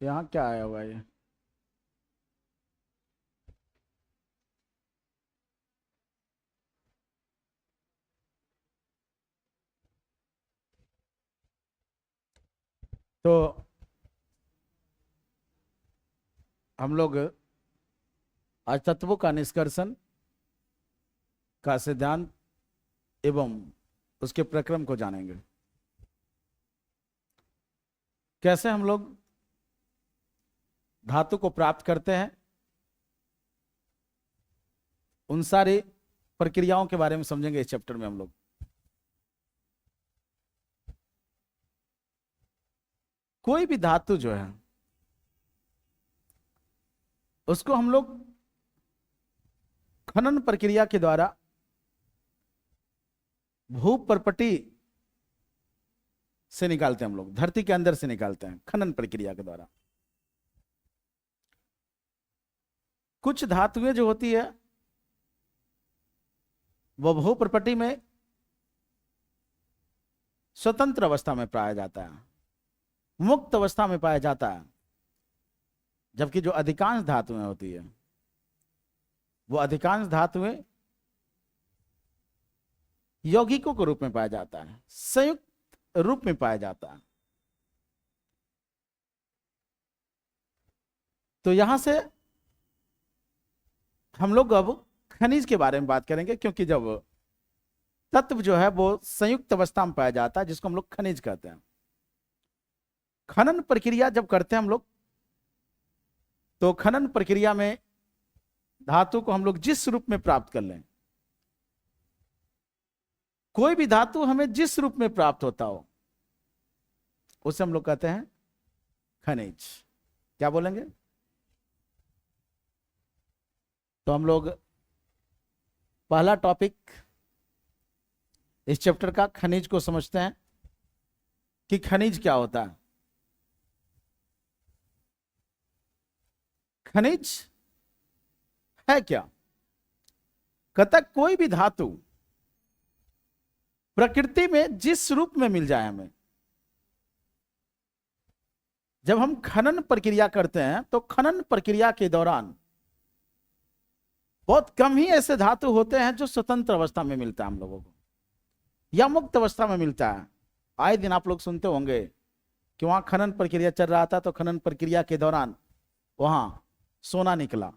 यहाँ क्या आया हुआ है ये? तो हम लोग आज तत्वों का निष्कर्षण का सिद्धांत एवं उसके प्रक्रम को जानेंगे। कैसे हम लोग धातु को प्राप्त करते हैं, उन सारी प्रक्रियाओं के बारे में समझेंगे इस चैप्टर में हम लोग। कोई भी धातु जो है उसको हम लोग खनन प्रक्रिया के द्वारा भूपर्पटी से निकालते हैं। हम लोग धरती के अंदर से निकालते हैं खनन प्रक्रिया के द्वारा। कुछ धातुएं जो होती है वह भूपर्पटी में स्वतंत्र अवस्था में पाया जाता है, मुक्त अवस्था में पाया जाता है, जबकि जो अधिकांश धातुएं होती है वो अधिकांश धातुएं यौगिकों के रूप में पाया जाता है, संयुक्त रूप में पाया जाता है। तो यहां से हम लोग अब खनिज के बारे में बात करेंगे, क्योंकि जब तत्व जो है वो संयुक्त अवस्था में पाया जाता है जिसको हम लोग खनिज कहते हैं। खनन प्रक्रिया जब करते हैं हम लोग, तो खनन प्रक्रिया में धातु को हम लोग जिस रूप में प्राप्त कर लें, कोई भी धातु हमें जिस रूप में प्राप्त होता हो उसे हम लोग कहते हैं खनिज। क्या बोलेंगे? तो हम लोग पहला टॉपिक इस चैप्टर का खनिज को समझते हैं कि खनिज क्या होता है। खनिज है क्या? कहता कोई भी धातु प्रकृति में जिस रूप में मिल जाए हमें, जब हम खनन प्रक्रिया करते हैं तो खनन प्रक्रिया के दौरान बहुत कम ही ऐसे धातु होते हैं जो स्वतंत्र अवस्था में मिलता है हम लोगों को या मुक्त अवस्था में मिलता है। आए दिन आप लोग सुनते होंगे कि वहां खनन प्रक्रिया चल रहा था तो खनन प्रक्रिया के दौरान वहां सोना निकला।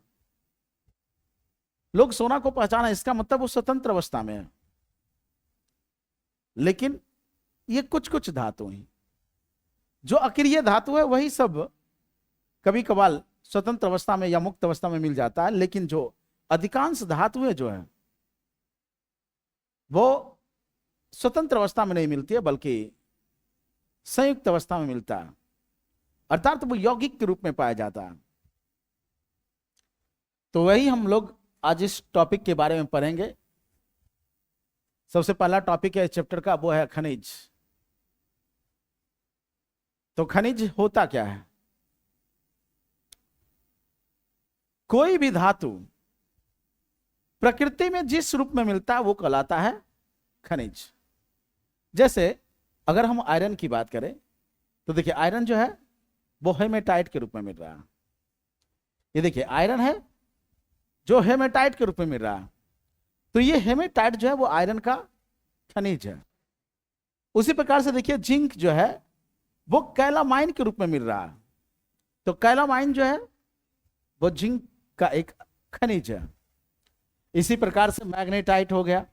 लोग सोना को पहचाना, इसका मतलब वो स्वतंत्र अवस्था में है। लेकिन ये कुछ कुछ धातु हैं जो अक्रिय धातु है, वही सब कभी कभार स्वतंत्र अवस्था में या मुक्त अवस्था में मिल जाता है। लेकिन जो अधिकांश धातुएं जो है वो स्वतंत्र अवस्था में नहीं मिलती है, बल्कि संयुक्त अवस्था में मिलता है, अर्थात वो यौगिक के रूप में पाया जाता है। तो वही हम लोग आज इस टॉपिक के बारे में पढ़ेंगे। सबसे पहला टॉपिक है इस चैप्टर का, वो है खनिज। तो खनिज होता क्या है? कोई भी धातु प्रकृति में जिस रूप में मिलता है वो कहलाता है खनिज। जैसे अगर हम आयरन की बात करें तो देखिए, आयरन जो है वो हेमेटाइट के रूप में मिल रहा है। ये देखिए आयरन है जो हेमेटाइट के रूप में मिल रहा है। तो ये हेमेटाइट जो है वो आयरन का खनिज है। उसी प्रकार से देखिए जिंक जो है वो कैलामाइन के रूप में मिल रहा है। तो कैलामाइन जो है वो जिंक का एक खनिज है। इसी प्रकार से मैग्नेटाइट हो गया,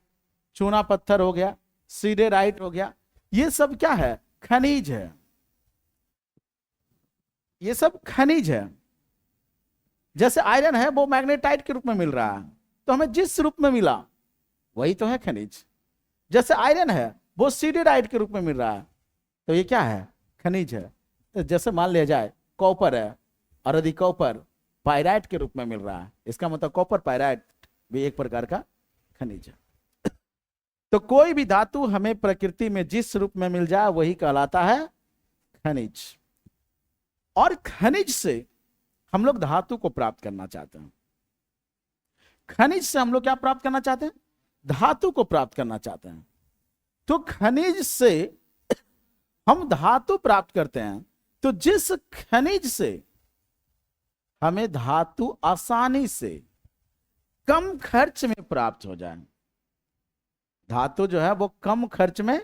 चूना पत्थर हो गया, सीडेराइट हो गया, ये सब क्या है? खनिज है। ये सब खनिज है। जैसे आयरन है वो मैग्नेटाइट के रूप में मिल रहा है, तो हमें जिस रूप में मिला वही तो है खनिज। जैसे आयरन है वो सीडेराइट के रूप में मिल रहा है, तो ये क्या है? खनिज है। तो जैसे मान लिया जाए कॉपर है, और यदि कॉपर पायराइट के रूप में मिल रहा है, इसका मतलब कॉपर पायराइट भी एक प्रकार का खनिज है। तो कोई भी धातु हमें प्रकृति में जिस रूप में मिल जाए वही कहलाता है खनिज। और खनिज से हम लोग धातु को प्राप्त करना चाहते हैं। खनिज से हम लोग क्या प्राप्त करना चाहते हैं? धातु को प्राप्त करना चाहते हैं। तो खनिज से हम धातु प्राप्त करते हैं, तो जिस खनिज से हमें धातु आसानी से कम खर्च में प्राप्त हो जाए, धातु जो है वो कम खर्च में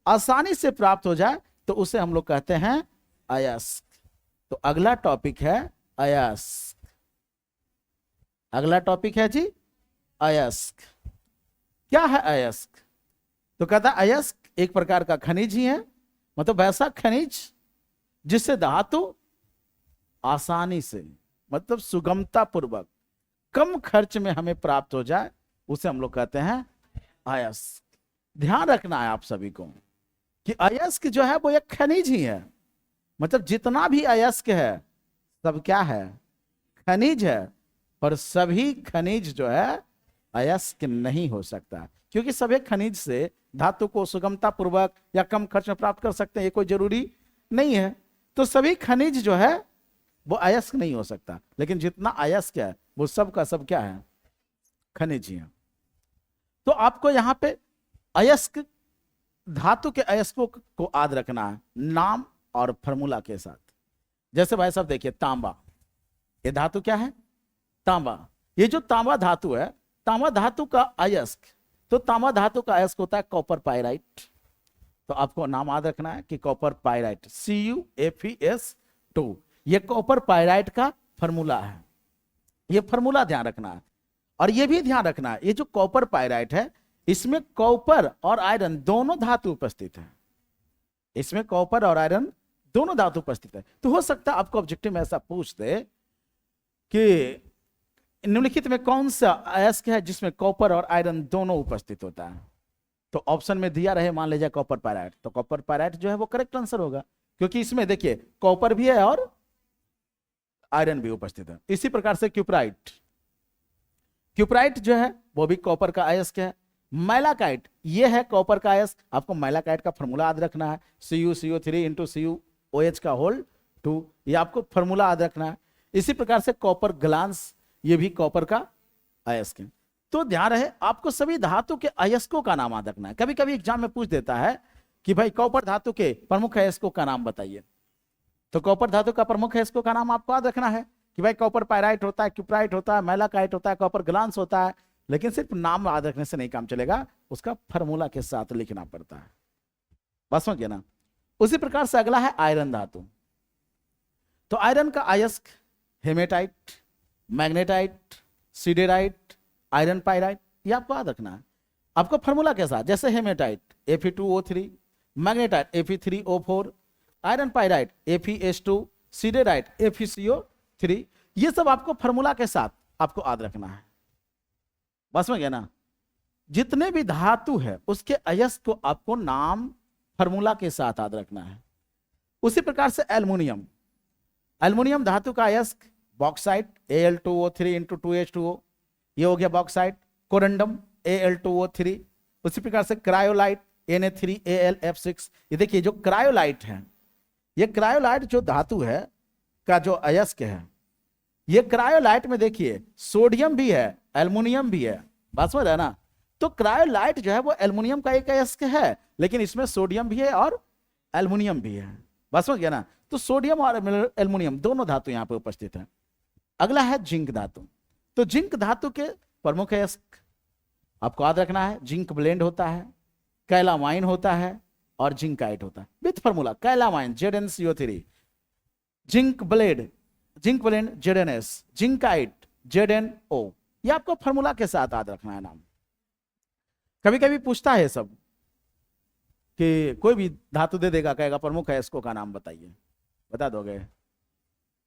आसानी से प्राप्त हो जाए, तो उसे हम लोग कहते हैं अयस्क। तो अगला टॉपिक है अयस्क। अगला टॉपिक है जी अयस्क। क्या है अयस्क? तो कहता है अयस्क एक प्रकार का खनिज ही है, मतलब वैसा खनिज जिससे धातु आसानी से, मतलब सुगमता पूर्वक कम खर्च में हमें प्राप्त हो जाए, उसे हम लोग कहते हैं अयस्क। ध्यान रखना है आप सभी को कि अयस्क जो है वो एक खनिज ही है, मतलब जितना भी अयस्क है सब क्या है? खनिज है। पर सभी खनिज जो है अयस्क नहीं हो सकता, क्योंकि सभी खनिज से धातु को सुगमता पूर्वक या कम खर्च में प्राप्त कर सकते हैं, ये कोई जरूरी नहीं है। तो सभी खनिज जो है वो अयस्क नहीं हो सकता, लेकिन जितना अयस्क है वो सब का सब क्या है? खनिज ही है। तो आपको यहां पे अयस्क, धातु के अयस्कों को याद रखना है नाम और फॉर्मूला के साथ। जैसे भाई साहब देखिए तांबा, ये धातु क्या है? तांबा। ये जो तांबा धातु है, तांबा धातु का अयस्क, तो तांबा धातु का अयस्क होता है कॉपर पायराइट। तो आपको नाम याद रखना है कि कॉपर पायराइट, CuFeS2, ये कॉपर पायराइट का फॉर्मूला है। ये फॉर्मूला ध्यान रखना है। और ये भी ध्यान रखना है, ये जो कॉपर पायराइट है इसमें कॉपर और आयरन दोनों धातु उपस्थित है। इसमें कॉपर और आयरन दोनों धातु उपस्थित है। तो हो सकता है आपको ऑब्जेक्टिव में ऐसा पूछ दे कि निम्नलिखित में कौन सा अयस्क है जिसमें कॉपर और आयरन दोनों उपस्थित होता है? तो ऑप्शन में दिया रहे मान लीजिए कॉपर पायराइट, तो कॉपर पायराइट जो है वो करेक्ट आंसर होगा, क्योंकि इसमें देखिए कॉपर भी है और आयरन भी उपस्थित है। इसी प्रकार से क्यूपराइट, क्यूपराइट जो है वो भी कॉपर का अयस्क है। मैलाकाइट, ये है कॉपर का अयस्क। आपको मैलाकाइट का फॉर्मूला याद रखना है, CuCO3 × CuOH का होल 2, ये आपको फॉर्मूला याद रखना है। इसी प्रकार से कॉपर ग्लांस, ये भी कॉपर का अयस्क है। तो ध्यान रहे आपको सभी धातु के अयस्कों का नाम याद रखना है। कभी कभी एग्जाम में पूछ देता है कि भाई कॉपर धातु के प्रमुख अयस्कों का नाम बताइए, तो कॉपर धातु का प्रमुख अयस्कों का नाम आपको याद रखना है कि भाई कॉपर पायराइट होता है, क्यूपराइट होता है, मैलाकाइट होता है, कॉपर ग्लांस होता है। लेकिन सिर्फ नाम याद रखने से नहीं काम चलेगा, उसका फॉर्मूला के साथ लिखना पड़ता है। बस समझ गया ना? उसी प्रकार से अगला है आयरन धातु। तो आयरन का अयस्क hematite, magnetite, siderite, iron pyrite, ये आपको याद रखना है। आपको फॉर्मूला के साथ, जैसे hematite Fe2O3, magnetite Fe3O4, iron pyrite FeS2, siderite FeCO3, ये सब आपको फॉर्मूला के साथ आपको याद रखना है। बस में गया ना? जितने भी धातु है उसके अयस्क को आपको नाम फॉर्मूला के साथ याद रखना है। उसी प्रकार से एल्युमिनियम, एल्युमिनियम धातु का अयस्क बॉक्साइट Al2O3 × 2H2O, ये हो गया बॉक्साइट। Corundum Al2O3। उसी प्रकार से क्रायोलाइट Na3AlF6, ये देखिए जो क्रायोलाइट है, ये क्रायोलाइट जो धातु है का जो अयस्क है, ये क्रायोलाइट में देखिए सोडियम भी है, एल्युमिनियम भी है। बात समझ रहे ना? तो क्रायोलाइट जो है वो एल्युमिनियम का एक अयस्क है, लेकिन इसमें सोडियम भी है और एल्युमिनियम भी है। बात समझ गया ना? तो सोडियम और एल्युमिनियम दोनों धातु यहां पे उपस्थित है। अगला है जिंक धातु। तो जिंक धातु के प्रमुख अयस्क आपको याद रखना है, जिंक ब्लेंड होता है, कैलामाइन होता है और जिंकाइट होता है। With formula calamine ZnCO3, zinc blende ZnS, zincite ZnO, ये आपको फॉर्मूला के साथ याद रखना है नाम। कभी कभी पूछता है सब कि कोई भी धातु दे देगा, कहेगा प्रमुख अयस्कों का नाम बताइए, बता दोगे?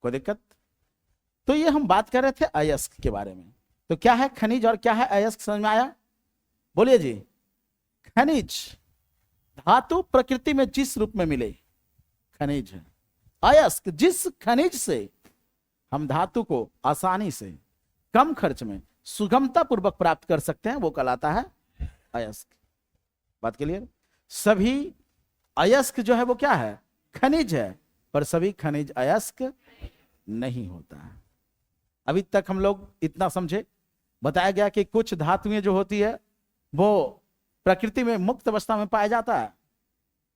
कोई दिक्कत? तो ये हम बात कर रहे थे अयस्क के बारे में। तो क्या है खनिज और क्या है अयस्क, समझ में आया? बोलिए जी। खनिज धातु प्रकृति में जिस रूप में मिले खनिज है। अयस्क जिस खनिज से हम धातु को आसानी से कम खर्च में सुगमता पूर्वक प्राप्त कर सकते हैं वो कहलाता है अयस्क। बात क्लियर? सभी अयस्क जो है वो क्या है? खनिज है, पर सभी खनिज अयस्क नहीं होता है। अभी तक हम लोग इतना समझे, बताया गया कि कुछ धातुएं जो होती है वो प्रकृति में मुक्त अवस्था में पाया जाता है,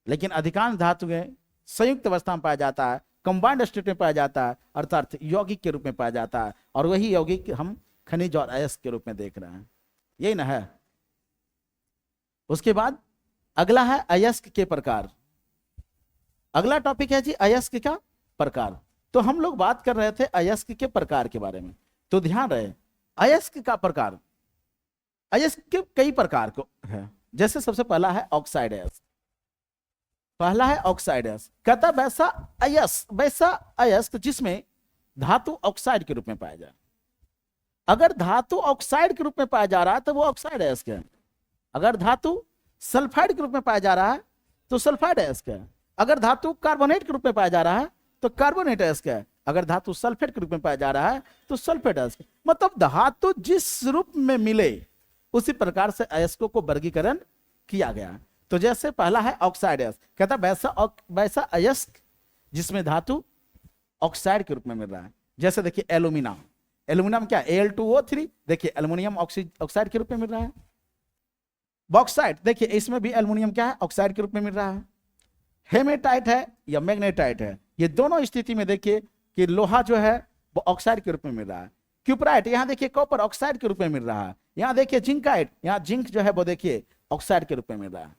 लेकिन अधिकांश धातुएं संयुक्त अवस्था में पाया जाता है, कंबाइंड स्टेट में पाया जाता है, अर्थात यौगिक के रूप में पाया जाता है, और वही यौगिक हम खनिज और अयस्क के रूप में देख रहे हैं, यही ना है। उसके बाद अगला है अयस्क के प्रकार। अगला टॉपिक है जी अयस्क का प्रकार। तो हम लोग बात कर रहे थे अयस्क के प्रकार के बारे में, तो ध्यान रहे अयस्क का प्रकार, अयस्क के कई प्रकार को है। जैसे सबसे पहला है ऑक्साइड अयस्क, पहला है ऑक्साइड अयस्क, कहता वैसा अयस्क जिसमें धातु ऑक्साइड के रूप में पाया जाए। अगर धातु ऑक्साइड के रूप में पाया जा रहा है तो वो ऑक्साइड अयस्क है। अगर धातु सल्फाइड के रूप में पाया जा रहा है तो सल्फाइड अयस्क है। अगर धातु कार्बोनेट के रूप में पाया जा रहा है तो कार्बोनेट अयस्क है। अगर धातु सल्फेट के रूप में पाया जा रहा है तो सल्फेट अयस्क। मतलब धातु जिस रूप में मिले उसी प्रकार से अयस्कों को वर्गीकरण किया गया। तो जैसे पहला है ऑक्साइड अयस्क, कहता वैसा अयस्क जिसमें धातु ऑक्साइड के रूप में मिल रहा है। जैसे देखिए एल्यूमिनियम, एल्यूमिनियम क्या Al2O3, देखिए एल्यूमिनियम ऑक्साइड के रूप में मिल रहा है। बॉक्साइट, देखिए इसमें भी एल्यूमिनियम क्या है, ऑक्साइड के रूप में मिल रहा है। हेमेटाइट है या मैग्नेटाइट है, ये दोनों स्थिति में देखिए कि लोहा जो है वो ऑक्साइड के रूप में मिल रहा है। क्यूपराइट, यहाँ देखिए कॉपर ऑक्साइड के रूप में मिल रहा है। यहाँ देखिए जिंकाइट, यहाँ जिंक जो है वो देखिए ऑक्साइड के रूप में मिल रहा है।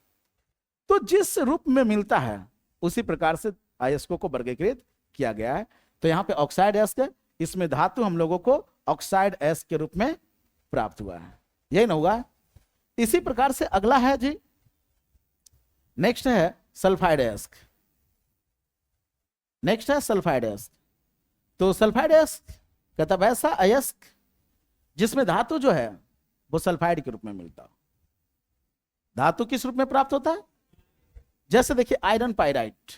तो जिस रूप में मिलता है उसी प्रकार से अयस्कों को वर्गीकृत किया गया है। तो यहाँ पे ऑक्साइड अयस्क है, इसमें धातु हम लोगों को ऑक्साइड अयस्क के रूप में प्राप्त हुआ है, यही ना हुआ। इसी प्रकार से अगला है जी, नेक्स्ट है सल्फाइड अयस्क। नेक्स्ट है सल्फाइड अयस्क। तो सल्फाइड अयस्क कहता वैसा अयस्क जिसमें धातु जो है वो सल्फाइड के रूप में मिलता हो। धातु किस रूप में प्राप्त होता है? जैसे देखिए आयरन पायराइट,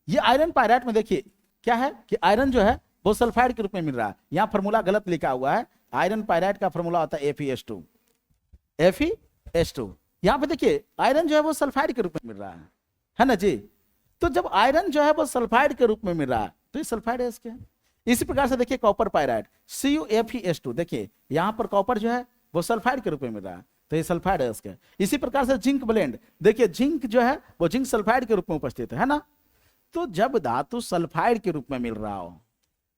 ये आयरन पायराइट में देखिए क्या है कि आयरन जो है वो सल्फाइड के रूप में मिल रहा है। यहां फॉर्मूला गलत लिखा हुआ है, आयरन पायराइट का फॉर्मूला होता है FeS2, FeS2। यहां पे देखिए आयरन जो है वो सल्फाइड के रूप में मिल रहा है ना जी। तो जब आयरन जो है वो सल्फाइड के रूप में मिल रहा है तो ये सल्फाइड अयस्क है। इसी प्रकार से देखिए कॉपर पायराइट CuFeS2, देखिए यहां पर कॉपर जो है वो सल्फाइड के रूप में मिल रहा है तो ये सल्फाइड अयस्क है। इसी प्रकार से जिंक ब्लेंड, देखिए जिंक जो है वो जिंक सल्फाइड के रूप में उपस्थित है ना। तो जब धातु सल्फाइड के रूप में मिल रहा हो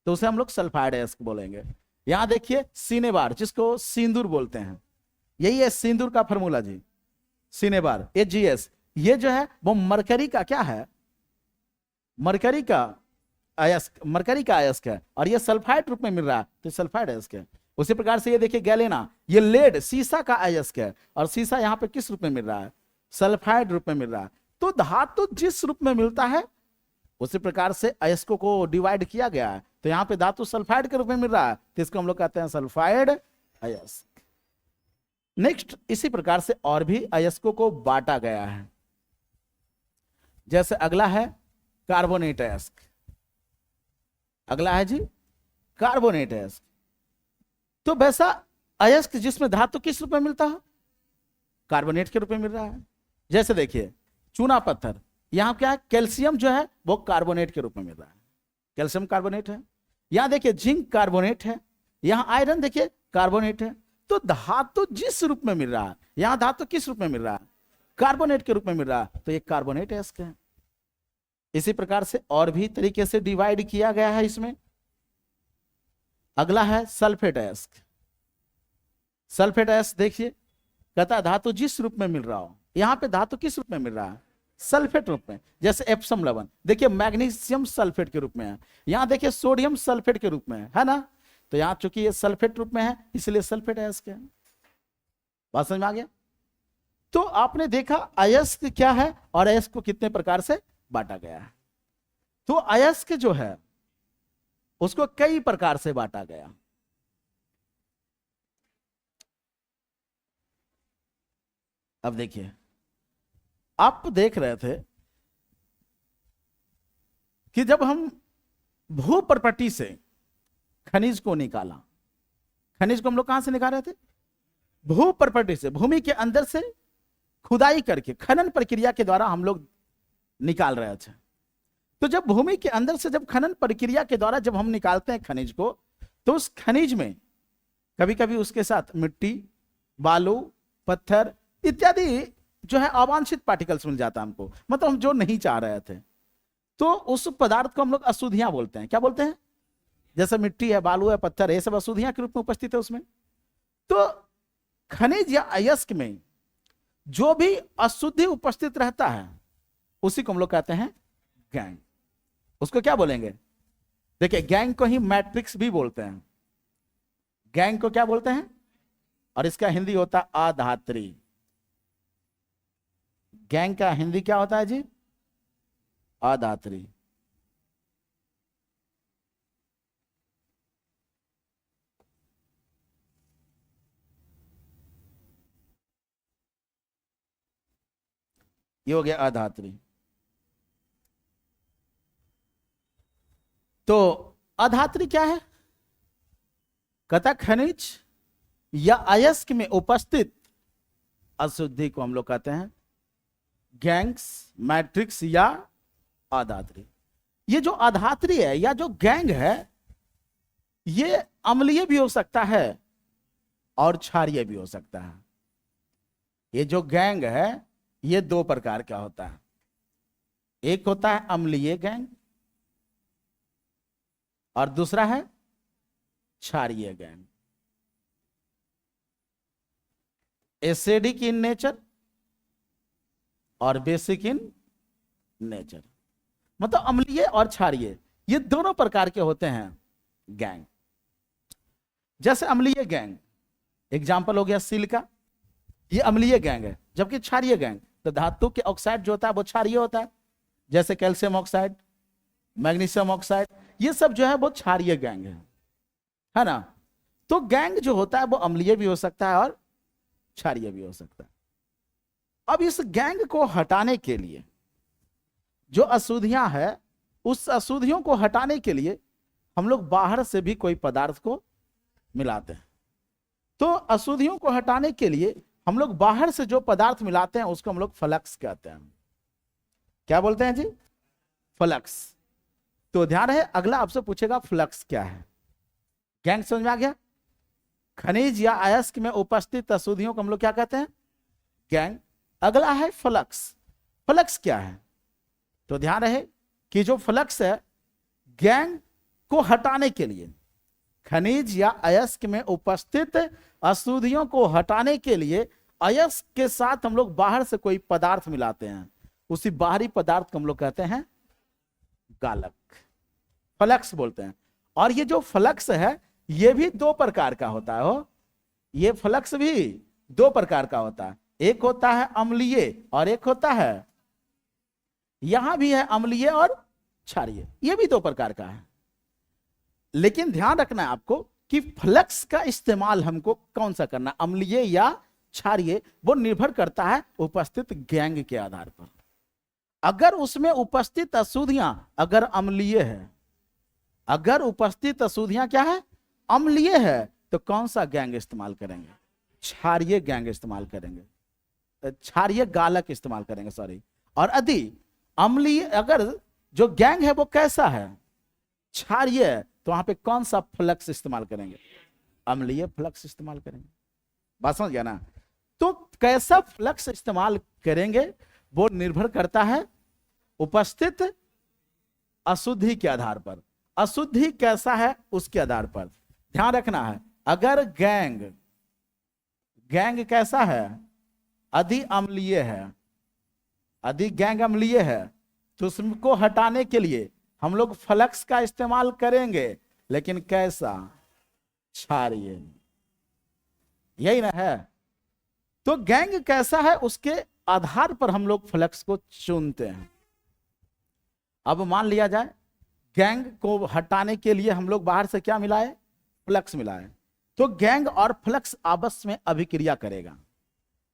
तो उसे हम लोग सल्फाइड अयस्क बोलेंगे। यहां देखिए सिनेबार, जिसको सिंदूर बोलते हैं, यही है सिंदूर का फॉर्मूला जी, सिनेबार HGS। ये जो है वो मरकरी का क्या है, मरकरी का अयस्क है, और ये सल्फाइड रूप में मिल रहा है तो सल्फाइड अयस्क है। उसी प्रकार से ये देखिए गैलेना, ये लेड सीसा का अयस्क है, और सीसा यहाँ पे किस रूप में मिल रहा है, सल्फाइड रूप में मिल रहा है। तो धातु जिस रूप में मिलता है उसी प्रकार से अयस्कों को डिवाइड किया गया है। तो यहाँ पे धातु सल्फाइड के रूप में मिल रहा है तो इसको हम लोग कहते हैं सल्फाइड अयस्क। नेक्स्ट, इसी प्रकार से और भी अयस्कों को बांटा गया है। जैसे अगला है कार्बोनेट अयस्क। अगला है जी कार्बोनेट अयस्क। तो वैसा अयस्क जिसमें धातु किस रूप में मिलता है, कार्बोनेट के रूप में मिल रहा है। जैसे देखिए चूना पत्थर, यहां क्या है, कैल्शियम जो है वो कार्बोनेट के रूप में मिल रहा है, कैल्शियम कार्बोनेट है। यहां देखिए जिंक कार्बोनेट है, यहां आयरन देखिए कार्बोनेट है। तो धातु जिस रूप में मिल रहा है, यहां धातु किस रूप में मिल रहा है, कार्बोनेट के रूप में मिल रहा है तो ये कार्बोनेट अयस्क है। इसी प्रकार से और भी तरीके से डिवाइड किया गया है इसमें। अगला है सल्फेट अयस्क। सल्फेट अयस्क देखिए कहता है धातु जिस रूप में मिल रहा हो, यहां पे धातु किस रूप में मिल रहा है, सल्फेट रूप में। जैसे एप्सम लवण, देखिए मैग्नीशियम सल्फेट के रूप में है, यहां देखिए सोडियम सल्फेट के रूप में है ना। तो यहां चूंकि ये सल्फेट रूप में है इसलिए सल्फेट अयस्क है। बात समझ में आ गया? तो आपने देखा अयस्क क्या है और अयस्क को कितने प्रकार से बांटा गया है। तो अयस्क जो है उसको कई प्रकार से बांटा गया। अब देखिए, आप देख रहे थे कि जब हम भू प्रॉपर्टी से खनिज को निकाला, खनिज को हम लोग कहां से निकाल रहे थे, भू प्रॉपर्टी से, भूमि के अंदर से खुदाई करके खनन प्रक्रिया के द्वारा हम लोग निकाल रहे थे। तो जब भूमि के अंदर से जब खनन प्रक्रिया के द्वारा जब हम निकालते हैं खनिज को, तो उस खनिज में कभी कभी उसके साथ मिट्टी, बालू, पत्थर इत्यादि जो है अवांछित पार्टिकल्स मिल जाता हमको, मतलब हम जो नहीं चाह रहे थे। तो उस पदार्थ को हम लोग अशुद्धियां बोलते हैं। क्या बोलते हैं? जैसे मिट्टी है, बालू है, पत्थर है, ये सब अशुद्धियां के रूप में उपस्थित है उसमें। तो खनिज या अयस्क में जो भी अशुद्धि उपस्थित रहता है उसी को हम लोग कहते हैं गैंग। उसको क्या बोलेंगे? देखिए, गैंग को ही मैट्रिक्स भी बोलते हैं। गैंग को क्या बोलते हैं? और इसका हिंदी होता है अधात्री। गैंग का हिंदी क्या होता है जी? अधात्री। ये हो गया अधात्री। तो अधात्री क्या है? कहता खनिज या अयस्क में उपस्थित अशुद्धि को हम लोग कहते हैं गैंग्स, मैट्रिक्स या अधात्री। ये जो अधात्री है या जो गैंग है, ये अम्लीय भी हो सकता है और क्षारीय भी हो सकता है। ये जो गैंग है ये दो प्रकार का होता है। एक होता है अम्लीय गैंग और दूसरा है क्षारीय गैंग। एसिडिक इन नेचर और बेसिक इन नेचर, मतलब अम्लीय और क्षारीय, ये दोनों प्रकार के होते हैं गैंग। जैसे अम्लीय गैंग, एग्जाम्पल हो गया सिलिका, ये अम्लीय गैंग है। जबकि क्षारीय गैंग, तो धातु के ऑक्साइड जो होता है वो क्षारीय होता है, जैसे कैल्शियम ऑक्साइड, मैग्नीशियम ऑक्साइड, ये सब जो है वो क्षारीय गैंग है ना। तो गैंग जो होता है वो अम्लीय भी हो सकता है और क्षारीय भी हो सकता है। अब इस गैंग को हटाने के लिए जो अशुद्धियां है, उस अशुद्धियों को हटाने के लिए हम लोग बाहर से भी कोई पदार्थ को मिलाते हैं। तो अशुद्धियों को हटाने के लिए हम लोग बाहर से जो पदार्थ मिलाते हैं उसको हम लोग फ्लक्स कहते हैं। क्या बोलते हैं जी? फ्लक्स। तो ध्यान रहे, अगला आपसे पूछेगा फ्लक्स क्या है। गैंग समझ में आ गया? खनिज या अयस्क में उपस्थित अशुद्धियों को हम लोग क्या कहते हैं? गैंग। अगला है फ्लक्स। फ्लक्स क्या है? तो ध्यान रहे कि जो फ्लक्स है, गैंग को हटाने के लिए, खनिज या अयस्क में उपस्थित अशुद्धियों को हटाने के लिए अयस्क के साथ हम लोग बाहर से कोई पदार्थ मिलाते हैं, उसी बाहरी पदार्थ को हम लोग कहते हैं गालक, फ्लक्स बोलते हैं। और ये जो फ्लक्स है ये भी दो प्रकार का होता है। हो, ये फ्लक्स भी दो प्रकार का होता है। एक होता है अम्लीय और एक होता है, यहां भी है अम्लीय और क्षारीय, ये भी दो प्रकार का है। लेकिन ध्यान रखना है आपको कि फ्लक्स का इस्तेमाल हमको कौन सा करना, अम्लीय या क्षारीय, वो निर्भर करता है उपस्थित गैंग के आधार पर। अगर उसमें उपस्थित अशुद्धियां अगर अम्लीय है, अगर उपस्थित अशुद्धियां क्या है? अम्लीय है, तो कौन सा गैंग इस्तेमाल करेंगे? क्षारीय गैंग इस्तेमाल करेंगे, क्षारीय गालक इस्तेमाल करेंगे, सॉरी। और यदि अम्लीय, अगर जो गैंग है वो कैसा है? क्षारीय, तो वहां पे कौन सा फ्लक्स इस्तेमाल करेंगे? अम्लीय फ्लक्स इस्तेमाल करेंगे। बात समझ गया ना? तो कैसा फ्लक्स इस्तेमाल करेंगे वो निर्भर करता है उपस्थित अशुद्धि के आधार पर। अशुद्धि कैसा है उसके आधार पर ध्यान रखना है। अगर गैंग कैसा है? अधि अम्लीय है, अधि गैंग अम्लीय है, तो उसको हटाने के लिए हम लोग फ्लक्स का इस्तेमाल करेंगे, लेकिन कैसा? क्षारीय। यही ना है? तो गैंग कैसा है उसके आधार पर हम लोग फ्लक्स को चुनते हैं। अब मान लिया जाए गैंग को हटाने के लिए हम लोग बाहर से क्या मिलाए? फ्लक्स मिलाए। तो गैंग और फ्लक्स आपस में अभिक्रिया करेगा।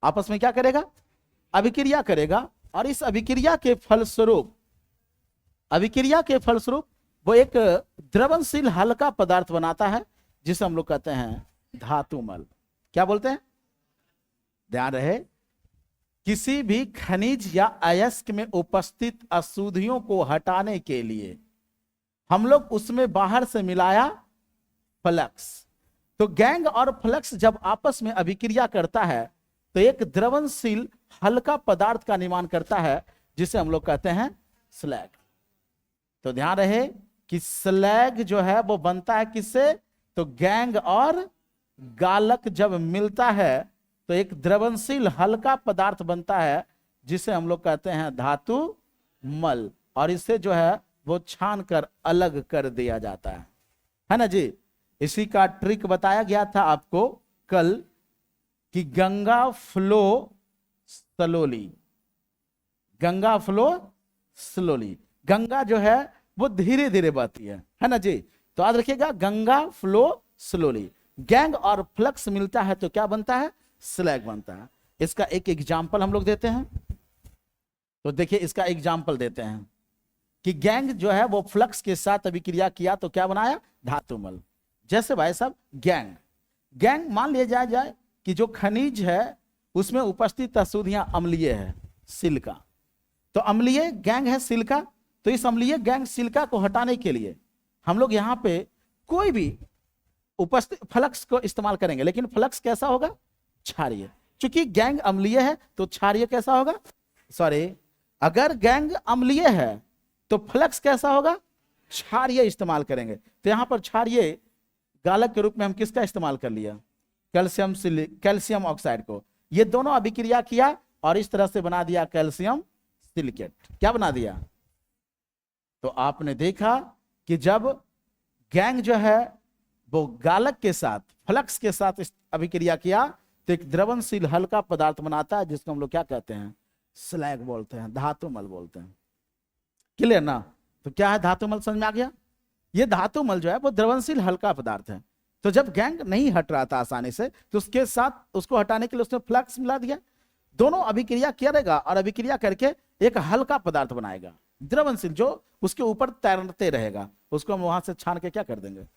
आपस में क्या करेगा? अभिक्रिया करेगा। और इस अभिक्रिया के फलस्वरूप वो एक द्रवनशील हल्का पदार्थ बनाता है, जिसे हम लोग कहते हैं धातुमल। क्या बोलते हैं? ध्यान रहे, किसी भी खनिज या अयस्क में उपस्थित अशुद्धियों को हटाने के लिए हम लोग उसमें बाहर से मिलाया फ्लक्स। तो गैंग और फ्लक्स जब आपस में अभिक्रिया करता है तो एक द्रवनशील हल्का पदार्थ का निर्माण करता है, जिसे हम लोग कहते हैं स्लैग। तो ध्यान रहे कि स्लैग जो है वो बनता है किससे? तो गैंग और गालक जब मिलता है तो एक द्रवनशील हल्का पदार्थ बनता है जिसे हम लोग कहते हैं धातु मल, और इससे जो है वो छान कर अलग कर दिया जाता है ना जी। इसी का ट्रिक बताया गया था आपको कल कि Ganga flow slowly, Ganga flow slowly, Ganga जो है वो धीरे धीरे बहती है ना जी। तो याद रखिएगा गंगा फ्लो स्लोली, गैंग और फ्लक्स मिलता है तो क्या बनता है? स्लैग बनता है। इसका एक एग्जाम्पल हम लोग देते हैं, तो देखिए इसका एग्जाम्पल देते हैं कि गैंग जो है वो फ्लक्स के साथ अभिक्रिया किया तो क्या बनाया? धातुमल। जैसे भाई साहब गैंग, गैंग मान लिया जाए कि जो खनिज है उसमें उपस्थित अशुद्धियां अम्लीय है, सिलिका, तो अम्लीय गैंग है सिलिका। तो इस अम्लीय गैंग सिलिका को हटाने के लिए हम लोग यहां पे कोई भी उपस्थित फ्लक्स को इस्तेमाल करेंगे, लेकिन फ्लक्स कैसा होगा? क्षारीय। चूंकि गैंग अम्लीय है तो क्षारीय कैसा होगा? सॉरी, अगर गैंग अम्लीय है तो फ्लक्स कैसा होगा? क्षारीय इस्तेमाल करेंगे। तो यहां पर क्षारीय गालक के रूप में हम किसका इस्तेमाल कर लिया? कैल्शियम ऑक्साइड को। ये दोनों अभिक्रिया किया और इस तरह से बना दिया कैल्शियम सिलिकेट। क्या बना दिया? तो आपने देखा कि जब गैंग जो है वो गालक के साथ फ्लक्स के साथ अभिक्रिया किया तो एक द्रवनशील हल्का पदार्थ बनाता है जिसको हम लोग क्या कहते हैं? स्लैग बोलते हैं, धातुमल बोलते हैं। क्लियर ना? तो क्या है धातुमल, समझ में आ गया? ये धातुमल जो है वो द्रवनशील हल्का पदार्थ है। तो जब गैंग नहीं हट रहा था आसानी से तो उसके साथ उसको हटाने के लिए उसने फ्लक्स मिला दिया, दोनों अभिक्रिया करेगा और अभिक्रिया करके एक हल्का पदार्थ बनाएगा द्रवनशील, जो उसके ऊपर तैरते रहेगा, उसको हम वहां से छान के क्या कर देंगे?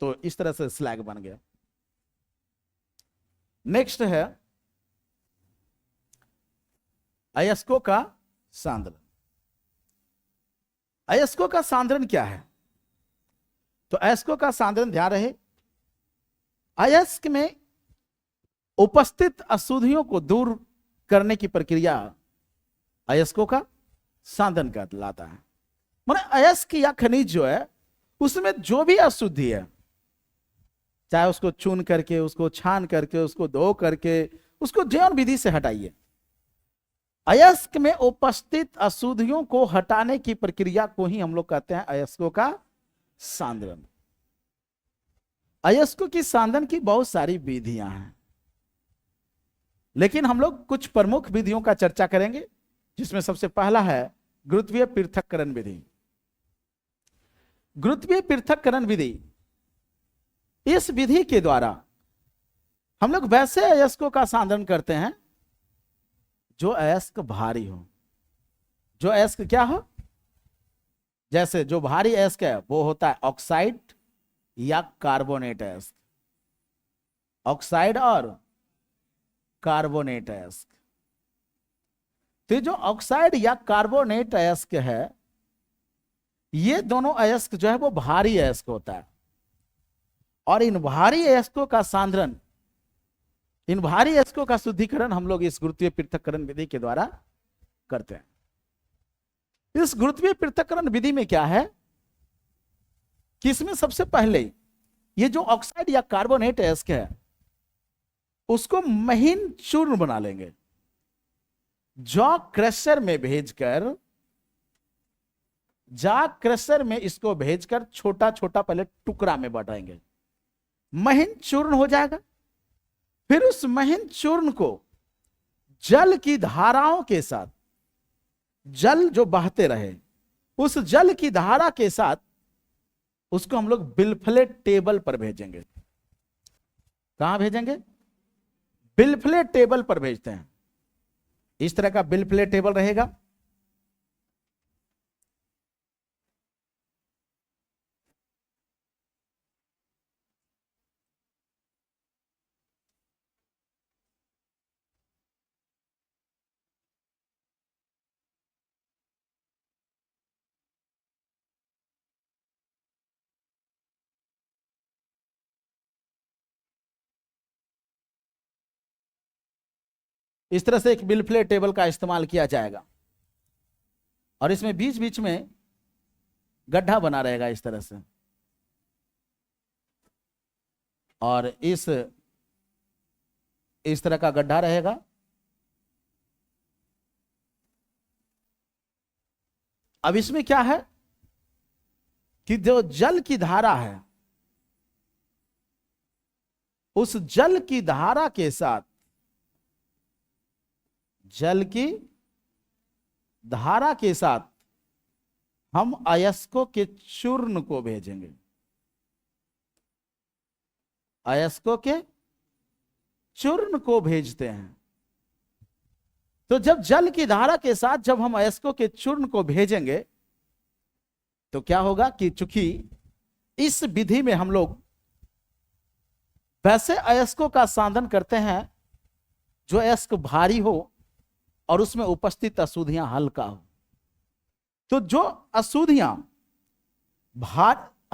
तो इस तरह से स्लैग बन गया। नेक्स्ट है अयस्कों का सांद्रण। अयस्कों का सांद्रण क्या है? तो अयस्कों का सांद्रण ध्यान रहे, अयस्क में उपस्थित अशुद्धियों को दूर करने की प्रक्रिया अयस्कों का सांद्रण कहलाता है। माने अयस्क या खनिज जो है उसमें जो भी अशुद्धि है, चाहे उसको चून करके, उसको छान करके, उसको धो करके, उसको जैन विधि से हटाइए। अयस्क में उपस्थित अशुद्धियों को हटाने की प्रक्रिया को ही हम लोग कहते हैं अयस्कों का सांद्रण। अयस्कों की सांद्रण की बहुत सारी विधियां हैं, लेकिन हम लोग कुछ प्रमुख विधियों का चर्चा करेंगे, जिसमें सबसे पहला है गुरुत्वीय पृथक्करण विधि। गुरुत्वीय पृथक्करण विधि, इस विधि के द्वारा हम लोग वैसे अयस्कों का सांद्रण करते हैं जो अयस्क भारी हो। जो अयस्क क्या हो? जैसे जो भारी अयस्क है वो होता है ऑक्साइड या कार्बोनेट अयस्क, ऑक्साइड और कार्बोनेट अयस्क। तो जो ऑक्साइड या कार्बोनेट अयस्क है, ये दोनों अयस्क जो है वो भारी अयस्क होता है, और इन भारी अयस्कों का सांद्रण, इन भारी अयस्कों का शुद्धिकरण हम लोग इस गुरुत्वीय पृथक्करण विधि के द्वारा करते हैं। इस गुरुत्वीय पृथक्करण विधि में क्या है कि इसमें सबसे पहले ये जो ऑक्साइड या कार्बोनेट अयस्क है उसको महीन चूर्ण बना लेंगे, जॉ क्रशर में भेजकर, जा क्रशर में इसको भेजकर छोटा छोटा पहले टुकड़ा में बांटेंगे, महीन चूर्ण हो जाएगा। फिर उस महीन चूर्ण को जल की धाराओं के साथ, जल जो बहते रहे उस जल की धारा के साथ उसको हम लोग बिलफ्लेट टेबल पर भेजेंगे। कहां भेजेंगे? बिलफ्लेट टेबल पर भेजते हैं। इस तरह का बिलफ्लेट टेबल रहेगा। इस तरह से एक बिलफ्लेट टेबल का इस्तेमाल किया जाएगा, और इसमें बीच बीच में गड्ढा बना रहेगा इस तरह से, और इस तरह का गड्ढा रहेगा। अब इसमें क्या है कि जो जल की धारा है, उस जल की धारा के साथ, जल की धारा के साथ हम अयस्कों के चूर्ण को भेजेंगे। अयस्कों के चूर्ण को भेजते हैं। तो जब जल की धारा के साथ जब हम अयस्कों के चूर्ण को भेजेंगे तो क्या होगा कि चूंकि इस विधि में हम लोग वैसे अयस्कों का सांधन करते हैं जो अयस्क भारी हो और उसमें उपस्थित अशुद्धियां हल्का हो। तो जो अशुद्धियां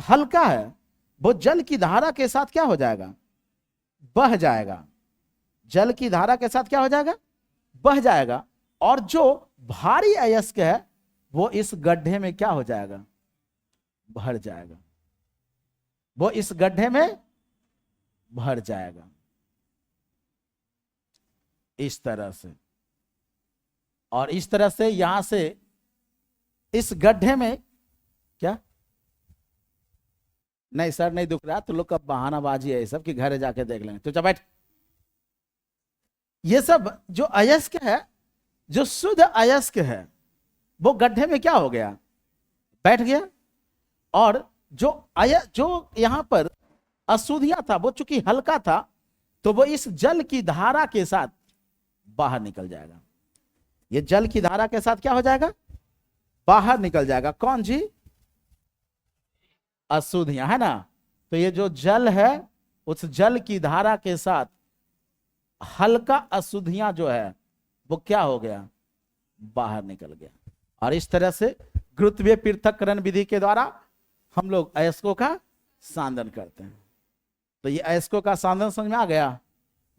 हल्का है वो जल की धारा के साथ क्या हो जाएगा, बह जाएगा। जल की धारा के साथ क्या हो जाएगा, बह जाएगा। और जो भारी अयस्क है वो इस गड्ढे में क्या हो जाएगा, भर जाएगा। वो इस गड्ढे में भर जाएगा इस तरह से। और इस तरह से यहां से इस गड्ढे में क्या, नहीं सर नहीं दुख रहा, तो लोग का बहानाबाजी है सब कि घर जाके देख लेंगे। तो चल बैठ। ये सब जो अयस्क है, जो शुद्ध अयस्क है, वो गड्ढे में क्या हो गया, बैठ गया। और जो यहां पर अशुद्धियां था वो चूंकि हल्का था तो वो इस जल की धारा के साथ बाहर निकल जाएगा। ये जल की धारा के साथ क्या हो जाएगा, बाहर निकल जाएगा। कौन जी, अशुद्धियां, है ना। तो ये जो जल है उस जल की धारा के साथ हल्का अशुद्धियां जो है वो क्या हो गया, बाहर निकल गया। और इस तरह से गुरुत्वीय पृथक्करण विधि के द्वारा हम लोग अयस्कों का सांधन करते हैं। तो ये अयस्कों का सांधन समझ में आ गया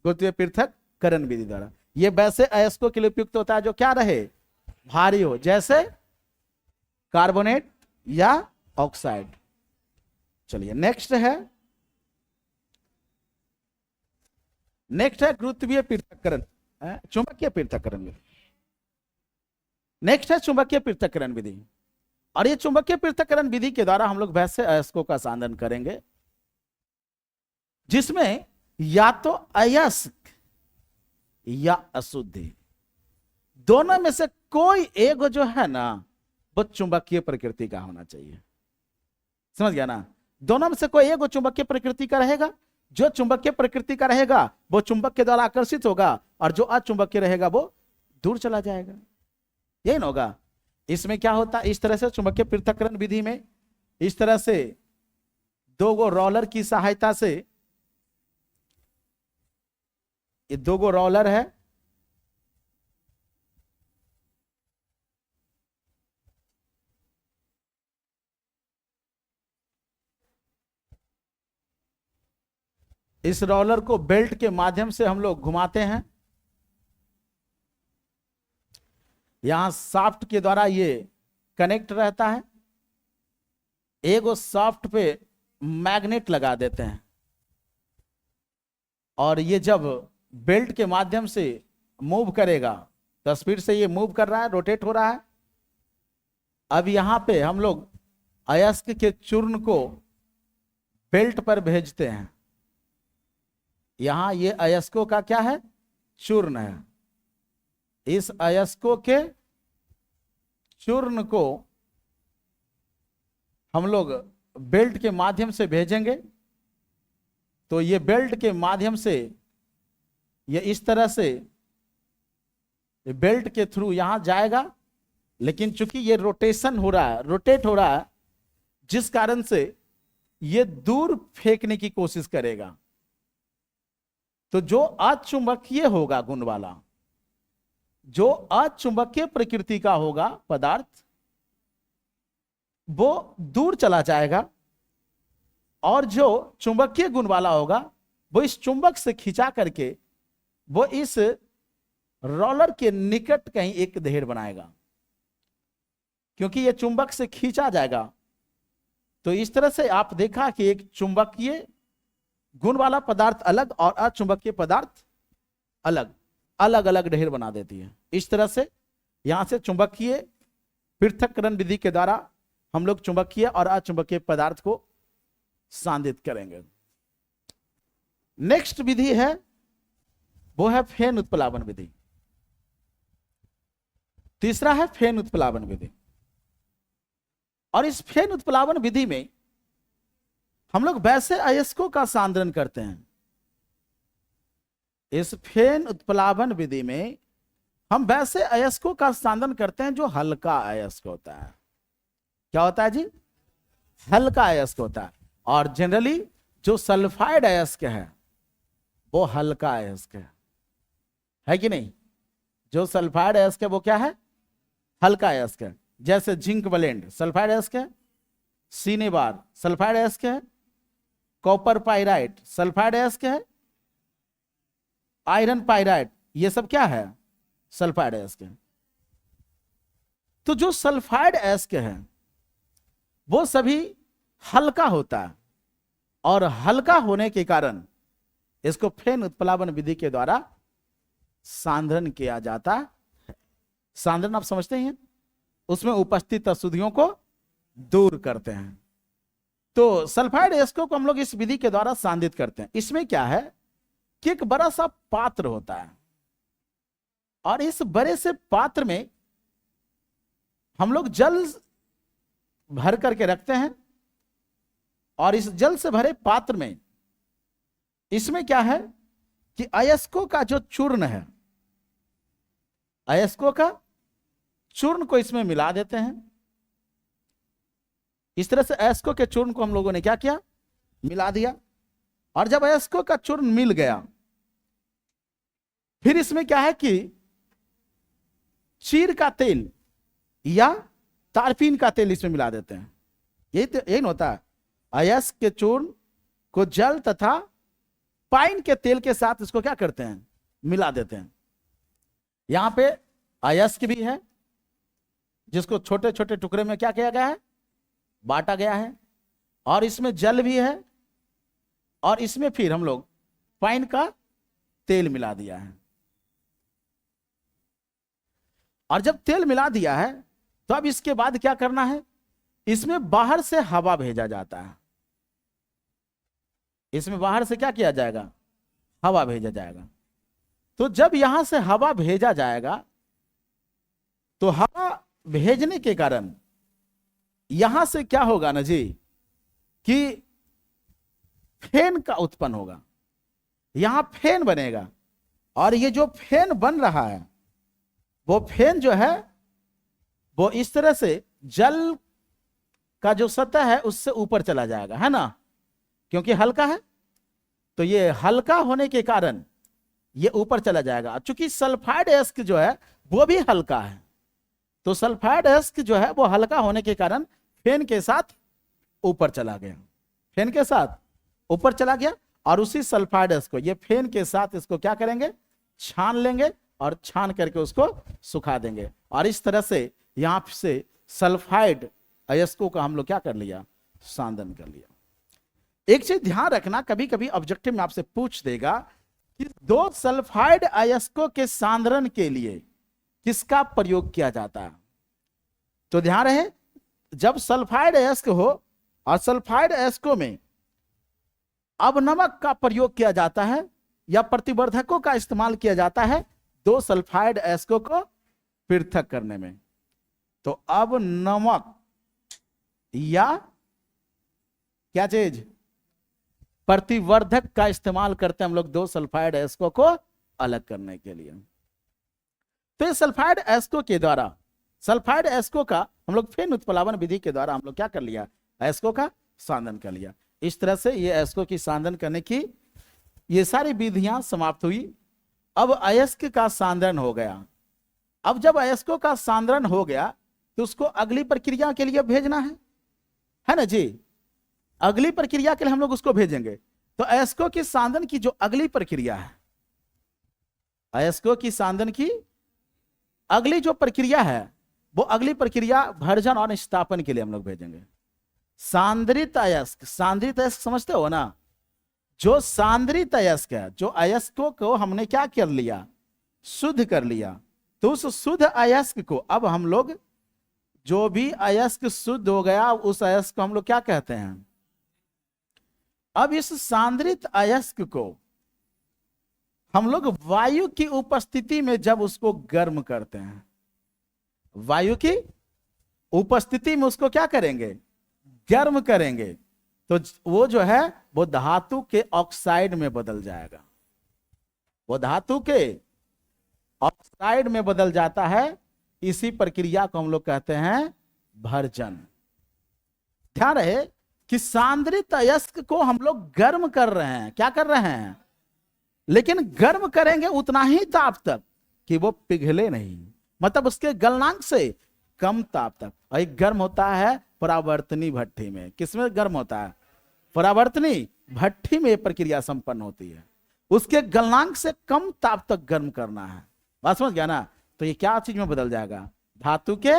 गुरुत्वीय पृथक्करण विधि द्वारा। ये वैसे अयस्कों के लिए उपयुक्त होता है जो क्या रहे, भारी हो, जैसे कार्बोनेट या ऑक्साइड। चलिए नेक्स्ट है गुरुत्वीय पृथक्करण, चुंबकीय पृथक्करण विधि। नेक्स्ट है चुंबकीय पृथक्करण विधि। और ये चुंबकीय पृथक्करण विधि के द्वारा हम लोग वैसे अयस्कों का सांधन करेंगे जिसमें या तो अयस्क या अशुद्धि, दोनों में से कोई एक जो है ना वो चुंबकीय प्रकृति का होना चाहिए। समझ गया ना। दोनों में से कोई एक चुंबकीय प्रकृति का रहेगा। जो चुंबकीय प्रकृति का रहेगा वो चुंबक के द्वारा आकर्षित होगा और जो अचुंबकीय रहेगा वो दूर चला जाएगा। यही ना होगा। इसमें क्या होता है, इस तरह से चुंबकीय पृथक्करण विधि में इस तरह से दो गो रोलर की सहायता से, ये दो गो रोलर है, इस रोलर को बेल्ट के माध्यम से हम लोग घुमाते हैं। यहां शाफ्ट के द्वारा ये कनेक्ट रहता है। एक शाफ्ट पे मैग्नेट लगा देते हैं और ये जब बेल्ट के माध्यम से मूव करेगा तो स्पीड से ये मूव कर रहा है, रोटेट हो रहा है। अब यहां पे हम लोग अयस्क के चूर्ण को बेल्ट पर भेजते हैं। यहां ये अयस्कों का क्या है, चूर्ण है। इस अयस्कों के चूर्ण को हम लोग बेल्ट के माध्यम से भेजेंगे। तो ये बेल्ट के माध्यम से ये इस तरह से बेल्ट के थ्रू यहां जाएगा, लेकिन चूंकि ये रोटेशन हो रहा है, रोटेट हो रहा है, जिस कारण से ये दूर फेंकने की कोशिश करेगा। तो जो अचुंबकीय होगा गुण वाला, जो अचुंबकीय प्रकृति का होगा पदार्थ, वो दूर चला जाएगा। और जो चुंबकीय गुण वाला होगा वो इस चुंबक से खींचा करके वो इस रोलर के निकट कहीं एक ढेर बनाएगा। क्योंकि ये चुंबक से खींचा जाएगा तो इस तरह से आप देखा कि एक चुंबकीय गुण वाला पदार्थ अलग और अचुंबकीय पदार्थ अलग, अलग अलग ढेर बना देती है। इस तरह से यहां से चुंबकीय पृथक्करण विधि के द्वारा हम लोग चुंबकीय और अचुंबकीय पदार्थ को सांद्रित करेंगे। नेक्स्ट विधि है वो है फेन उत्प्लावन विधि। तीसरा है फेन उत्प्लावन विधि। और इस फेन उत्प्लावन विधि में हम लोग वैसे अयस्कों का सांद्रण करते हैं। इस फेन उत्प्लावन विधि में हम वैसे अयस्कों का सांद्रण करते हैं जो हल्का अयस्क होता है। क्या होता है जी? हल्का अयस्क होता है। और जनरली जो सल्फाइड अयस्क है वो हल्का अयस्क है कि नहीं? जो सल्फाइड अयस्क है वो क्या है? हल्का अयस्क है। जैसे जिंक ब्लेंड सल्फाइड अयस्क है, सिनेबार सल्फाइड अयस्क है, कॉपर पाइराइट सल्फाइड अयस्क है, आयरन पाइराइट ये सब क्या है? सल्फाइड अयस्क है। तो जो सल्फाइड अयस्क है वो सभी हल्का होता है और हल्का होने के कारण इसको फेन उत्प्लावन विधि के द्वारा सांद्रण किया जाता है। सांद्रण आप समझते हैं, उसमें उपस्थित अशुद्धियों को दूर करते हैं। तो सल्फाइड अयस्कों को हम लोग इस विधि के द्वारा सांद्रित करते हैं। इसमें क्या है कि एक बड़ा सा पात्र होता है और इस बड़े से पात्र में हम लोग जल भर करके रखते हैं और इस जल से भरे पात्र में इसमें क्या है कि अयस्कों का जो चूर्ण है, अयस्कों का चूर्ण को इसमें मिला देते हैं। इस तरह से अयस्कों के चूर्ण को हम लोगों ने क्या किया? मिला दिया। और जब अयस्कों का चूर्ण मिल गया फिर इसमें क्या है कि चीर का तेल या तारपीन का तेल इसमें मिला देते हैं। यही होता है। अयस्क के चूर्ण को जल तथा पाइन के तेल के साथ इसको क्या करते हैं? मिला देते हैं। यहां पे अयस्क भी है जिसको छोटे छोटे टुकड़े में क्या किया गया है? बांटा गया है। और इसमें जल भी है और इसमें फिर हम लोग पाइन का तेल मिला दिया है। और जब तेल मिला दिया है तो अब इसके बाद क्या करना है? इसमें बाहर से हवा भेजा जाता है। इसमें बाहर से क्या किया जाएगा? हवा भेजा जाएगा। तो जब यहां से हवा भेजा जाएगा तो हवा भेजने के कारण यहां से क्या होगा ना जी कि फेन का उत्पन्न होगा। यहां फेन बनेगा और ये जो फेन बन रहा है वो फेन जो है वो इस तरह से जल का जो सतह है उससे ऊपर चला जाएगा, है ना? क्योंकि हल्का है तो ये हल्का होने के कारण ये ऊपर चला जाएगा। चूंकि सल्फाइड अयस्क जो है वो भी हल्का है तो सल्फाइड अयस्क जो है वो हल्का होने के कारण फेन के साथ ऊपर चला गया। फेन के साथ ऊपर चला गया और उसी सल्फाइड अयस्क को ये फेन के साथ इसको क्या करेंगे? छान लेंगे और छान करके उसको सुखा देंगे। और इस तरह से यहां से सल्फाइड अयस्कों का हम लोग क्या कर लिया? सांद्रण कर लिया। एक चीज ध्यान रखना, कभी कभी ऑब्जेक्टिव में आपसे पूछ देगा कि दो सल्फाइड अयस्कों के सांद्रण के लिए किसका प्रयोग किया जाता है। तो ध्यान रहे, जब सल्फाइड अयस्क हो और सल्फाइड अयस्कों में अवनमक का प्रयोग किया जाता है या प्रतिवर्धकों का इस्तेमाल किया जाता है दो सल्फाइड अयस्कों को पृथक करने में, तो अवनमक या क्या चीज? प्रतिवर्धक का इस्तेमाल करते हैं हम लोग दो सल्फाइड अयस्कों को अलग करने के लिए। तो ये सल्फाइड अयस्कों के द्वारा, सल्फाइड अयस्कों का हम लोग फेन उत्प्लावन विधि के द्वारा हम लोग क्या कर लिया? अयस्कों का सांद्रण कर लिया। इस तरह से ये अयस्कों की सांद्रण करने की ये सारी विधियां समाप्त हुई। अब अयस्क का सांद्रण हो गया। अब जब अयस्कों का सांद्रण हो गया तो उसको अगली प्रक्रिया के लिए भेजना है ना जी? अगली प्रक्रिया के लिए हम लोग उसको भेजेंगे। तो अयस्कों की सांद्रण की जो अगली प्रक्रिया है, अयस्कों की सांद्रण की अगली जो प्रक्रिया है वो अगली प्रक्रिया भर्जन और निस्तापन के लिए हम लोग भेजेंगे। सांद्रित अयस्क, सांद्रित अयस्क समझते हो ना, जो सांद्रित अयस्क है, जो अयस्कों को हमने क्या कर लिया, शुद्ध कर लिया, तो उस शुद्ध अयस्क को अब हम लोग, जो भी अयस्क शुद्ध हो गया उस अयस्क को हम लोग क्या कहते हैं। अब इस सांद्रित अयस्क को हम लोग वायु की उपस्थिति में जब उसको गर्म करते हैं, वायु की उपस्थिति में उसको क्या करेंगे, गर्म करेंगे, तो वो जो है वो धातु के ऑक्साइड में बदल जाएगा, वो धातु के ऑक्साइड में बदल जाता है। इसी प्रक्रिया को हम लोग कहते हैं भर्जन। ध्यान रहे कि सांद्रित अयस्क को हम लोग गर्म कर रहे हैं, क्या कर रहे हैं, लेकिन गर्म करेंगे उतना ही ताप तक कि वो पिघले नहीं, मतलब उसके गलनांक से कम ताप तक। और एक गर्म होता है परावर्तनी भट्ठी में, किसमें गर्म होता है, परावर्तनी भट्ठी में प्रक्रिया संपन्न होती है, उसके गलनांक से कम ताप तक गर्म करना है। बात समझ गया ना। तो ये क्या चीज में बदल जाएगा, धातु के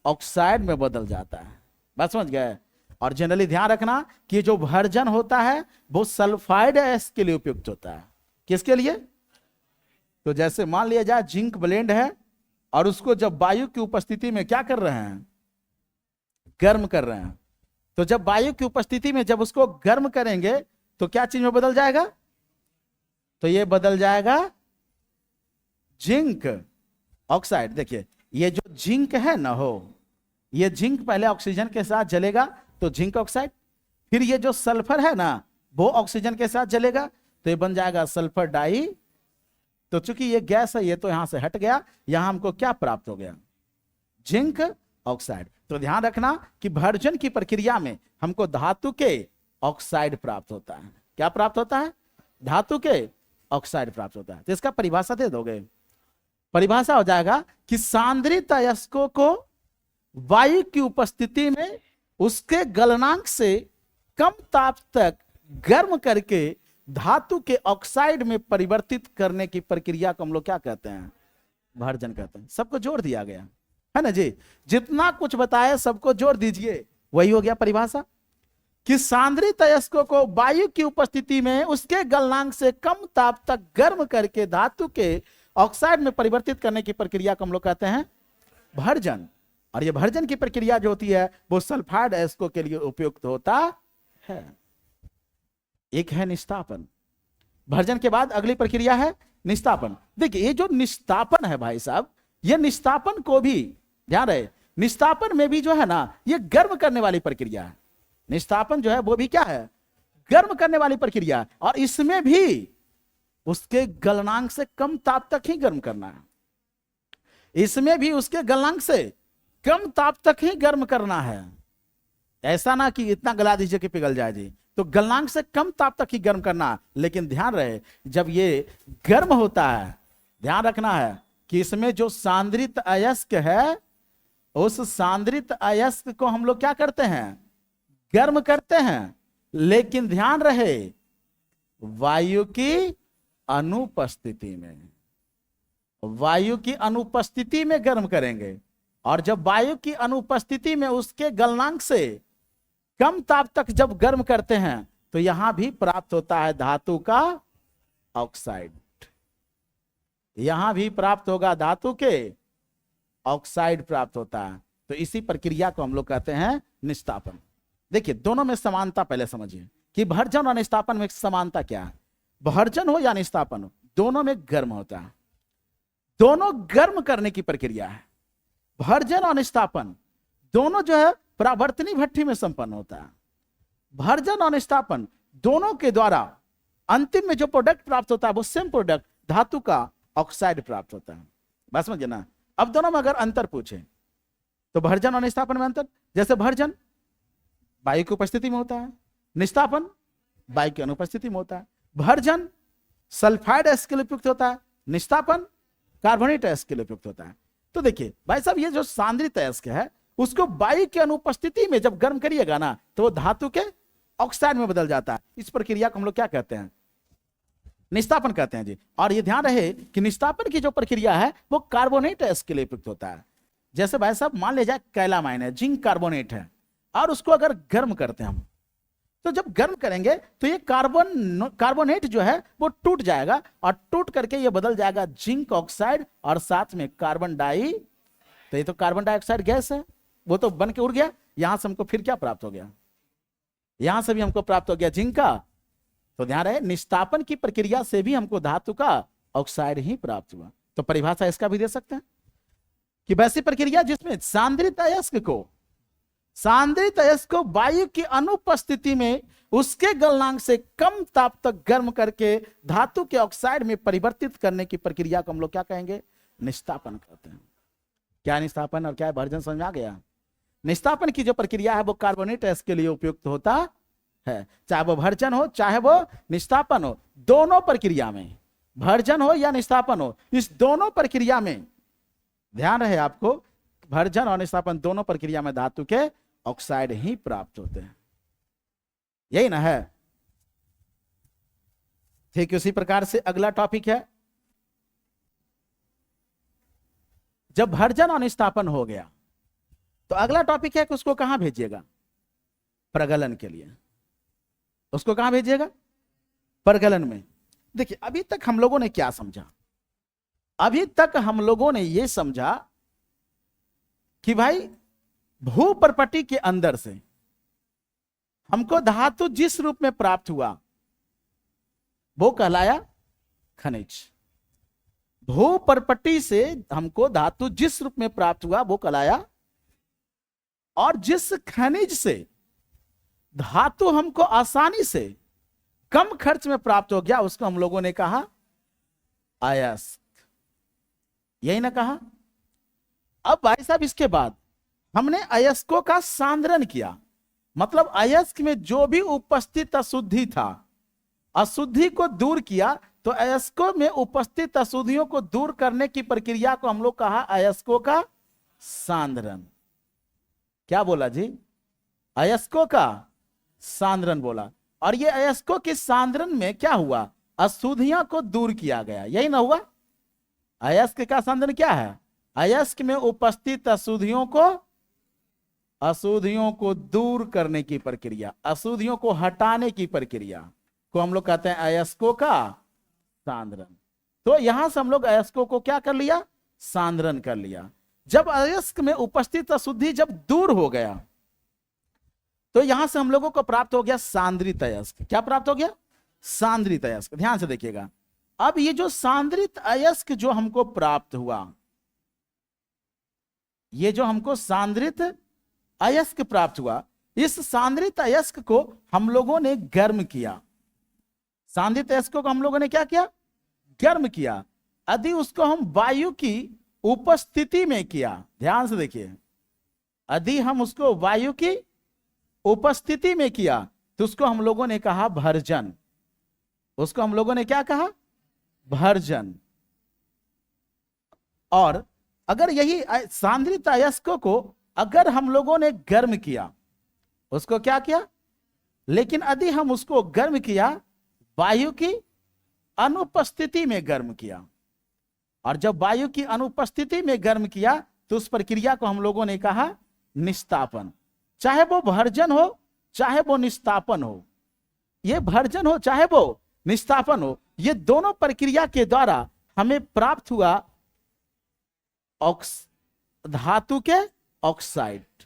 ऑक्साइड में बदल जाता है। बात समझ गए। और जनरली ध्यान रखना कि जो भर्जन होता है वो सल्फाइड अयस्क के लिए उपयुक्त होता है। किसके लिए, तो जैसे मान लिया जाए जिंक ब्लेंड है और उसको जब वायु की उपस्थिति में क्या कर रहे हैं, गर्म कर रहे हैं, तो जब वायु की उपस्थिति में जब उसको गर्म करेंगे तो क्या चीज में बदल जाएगा, तो ये बदल जाएगा जिंक ऑक्साइड। देखिए ये जो जिंक है ना हो, ये जिंक पहले ऑक्सीजन के साथ जलेगा तो जिंक ऑक्साइड, फिर ये जो सल्फर है ना वो ऑक्सीजन के साथ जलेगा तो ये बन जाएगा सल्फर डाई। तो चूंकि ये गैस है ये तो यहां से हट गया, यहां हमको क्या प्राप्त हो गया, जिंक ऑक्साइड। तो ध्यान रखना कि भर्जन की प्रक्रिया में हमको धातु के ऑक्साइड प्राप्त होता है। क्या प्राप्त होता है, धातु के ऑक्साइड प्राप्त होता है। तो इसका परिभाषा दे दोगे, परिभाषा हो जाएगा कि सांद्रित अयस्कों को वायु की उपस्थिति में उसके गलनांक से कम ताप तक गर्म करके धातु के ऑक्साइड में परिवर्तित करने की प्रक्रिया को हम लोग क्या कहते हैं, भर्जन कहते हैं। सबको जोड़ दिया गया है ना जी, जितना कुछ बताया सबको जोड़ दीजिए, वही हो गया परिभाषा कि सांद्रित अयस्कों को वायु की उपस्थिति में उसके गलनांक से कम ताप तक गर्म करके धातु के ऑक्साइड में परिवर्तित करने की प्रक्रिया को हम लोग कहते हैं भर्जन। और ये भर्जन की प्रक्रिया जो होती है वो सल्फाइड अयस्कों के लिए उपयुक्त होता है। एक है निस्तापन, भर्जन के बाद अगली प्रक्रिया है निस्तापन। देखिए ये जो निस्तापन है भाई साहब, ये निस्तापन को भी ध्यान रहे, निस्तापन में भी जो है ना ये गर्म करने वाली प्रक्रिया है। निस्तापन जो है वो भी क्या है, गर्म करने वाली प्रक्रिया, और इसमें भी उसके गलनांक से कम ताप तक ही गर्म करना है, इसमें भी उसके गलनांक से कम ताप तक ही गर्म करना है। ऐसा ना कि इतना गला दीजिए कि पिघल जाए जी, तो गलनांक से कम ताप तक ही गर्म करना। लेकिन ध्यान रहे जब ये गर्म होता है, ध्यान रखना है कि इसमें जो सांद्रित अयस्क है उस सांद्रित अयस्क को हम लोग क्या करते हैं, गर्म करते हैं। लेकिन ध्यान रहे वायु की अनुपस्थिति में, वायु की अनुपस्थिति में गर्म करेंगे। और जब वायु की अनुपस्थिति में उसके गलनांक से कम ताप तक जब गर्म करते हैं तो यहां भी प्राप्त होता है धातु का ऑक्साइड, यहां भी प्राप्त होगा धातु के ऑक्साइड प्राप्त होता है। तो इसी प्रक्रिया को हम लोग कहते हैं निस्तापन। देखिए दोनों में समानता पहले समझिए कि भर्जन और निस्तापन में समानता क्या है। भर्जन हो या निस्तापन हो, दोनों में गर्म होता है, दोनों गर्म करने की प्रक्रिया है। भर्जन और निस्तापन दोनों जो है परावर्तनी भट्ठी में संपन्न होता है। भर्जन और निस्तापन दोनों के द्वारा अंतिम में जो प्रोडक्ट प्राप्त होता है वो सेम प्रोडक्ट धातु का ऑक्साइड प्राप्त होता है। बस समझे ना। अब दोनों में अगर अंतर पूछे तो भर्जन और निस्तापन में अंतर, जैसे भर्जन वायु की उपस्थिति में होता है, निस्तापन वायु की अनुपस्थिति में होता है। भर्जन सल्फाइड अयस्क के लिए उपयुक्त होता है, निस्तापन कार्बोनेट अयस्क के लिए उपयुक्त होता है। तो देखिए भाई साहब ये जो सांद्रित अयस्क है उसको वायु की अनुपस्थिति में जब गर्म करिएगा ना तो वो धातु के ऑक्साइड में बदल जाता है। इस प्रक्रिया को हम लोग क्या कहते हैं, निस्तापन कहते हैं जी। और ये ध्यान रहे कि निस्तापन की जो प्रक्रिया है वो कार्बोनेट अयस्क के लिए उपयुक्त होता है। जैसे भाई साहब मान ले जाए कैलामाइन है, जिंक कार्बोनेट है, और उसको अगर गर्म करते हैं हम, तो जब गर्म करेंगे तो ये कार्बोनेट जो है वो टूट जाएगा और टूट करके ये बदल जाएगा जिंक ऑक्साइड और साथ में कार्बन डाई, तो ये तो कार्बन डाइऑक्साइड गैस है, वो तो बन के उड़ गया। यहां से हमको फिर क्या प्राप्त हो गया, यहां से भी हमको प्राप्त हो गया जिंक का। तो ध्यान रहे, निस्तापन की प्रक्रिया से भी हमको धातु का ऑक्साइड ही प्राप्त हुआ। तो परिभाषा इसका भी दे सकते हैं कि वैसी प्रक्रिया जिसमें सांद्रित अयस्क को वायु की अनुपस्थिति में उसके गलनांक से कम ताप तक गर्म करके धातु के ऑक्साइड में परिवर्तित करने की प्रक्रिया को हम लोग क्या कहेंगे, निस्तापन कहते हैं। क्या निस्तापन और क्या भर्जन समझ आ गया। निस्तापन की जो प्रक्रिया है वो कार्बोनेट अयस्क के लिए उपयुक्त होता है, चाहे वो भर्जन हो चाहे वो निस्तापन हो। दोनों प्रक्रिया में, भर्जन हो या निस्तापन हो, इस दोनों प्रक्रिया में ध्यान रहे आपको, भर्जन और निस्तापन दोनों प्रक्रिया में धातु के ऑक्साइड ही प्राप्त होते हैं। यही ना है। ठीक उसी प्रकार से अगला टॉपिक है, जब भर्जन और निस्तापन हो गया तो अगला टॉपिक है कि उसको कहां भेजिएगा, प्रगलन के लिए। उसको कहां भेजिएगा, प्रगलन में। देखिए अभी तक हम लोगों ने क्या समझा, अभी तक हम लोगों ने यह समझा कि भाई भूपर्पटी के अंदर से हमको धातु जिस रूप में प्राप्त हुआ वो कहलाया खनिज। भूपर्पटी से हमको धातु जिस रूप में प्राप्त हुआ वो कहलाया, और जिस खनिज से धातु हमको आसानी से कम खर्च में प्राप्त हो गया उसको हम लोगों ने कहा अयस्क। यही ना कहा। अब भाई साहब इसके बाद हमने अयस्कों का सांद्रण किया, मतलब अयस्क में जो भी उपस्थित अशुद्धि था, अशुद्धि को दूर किया। तो अयस्कों में उपस्थित अशुद्धियों को दूर करने की प्रक्रिया को हम लोग कहा अयस्कों का सांद्रण। क्या बोला जी, अयस्कों का सांद्रण बोला। और ये अयस्कों के सांद्रण में क्या हुआ, अशुद्धियां को दूर किया गया। यही ना हुआ। अयस्क का सांद्रण क्या है, अयस्क में उपस्थित अशुद्धियों को दूर करने की प्रक्रिया, अशुद्धियों को हटाने की प्रक्रिया को हम लोग कहते हैं अयस्कों का सांद्रण। तो यहां से हम लोग अयस्कों को क्या कर लिया, सांद्रण कर लिया। जब अयस्क में उपस्थित अशुद्धि जब दूर हो गया तो यहां से हम लोगों को प्राप्त हो गया सांद्रित अयस्क। क्या प्राप्त हो गया, सांद्रित अयस्क। ध्यान से देखिएगा, अब ये जो सांद्रित अयस्क जो हमको प्राप्त हुआ, ये जो हमको सांद्रित अयस्क प्राप्त हुआ, इस सांद्रित अयस्क को हम लोगों ने गर्म किया। सांद्रित अयस्क को हम लोगों ने क्या किया, गर्म किया। यदि उसको हम वायु की उपस्थिति में किया, ध्यान से देखिए, यदि हम उसको वायु की उपस्थिति में किया तो उसको हम लोगों ने कहा भर्जन। उसको हम लोगों ने क्या कहा, भर्जन। और अगर यही सांद्रित अयस्कों को अगर हम लोगों ने गर्म किया, उसको क्या किया, लेकिन यदि हम उसको गर्म किया वायु की अनुपस्थिति में गर्म किया, और जब वायु की अनुपस्थिति में गर्म किया तो उस प्रक्रिया को हम लोगों ने कहा निस्तापन। चाहे वो भर्जन हो चाहे वो निस्तापन हो, ये भर्जन हो चाहे वो निस्तापन हो, ये दोनों प्रक्रिया के द्वारा हमें प्राप्त हुआ धातु के ऑक्साइड।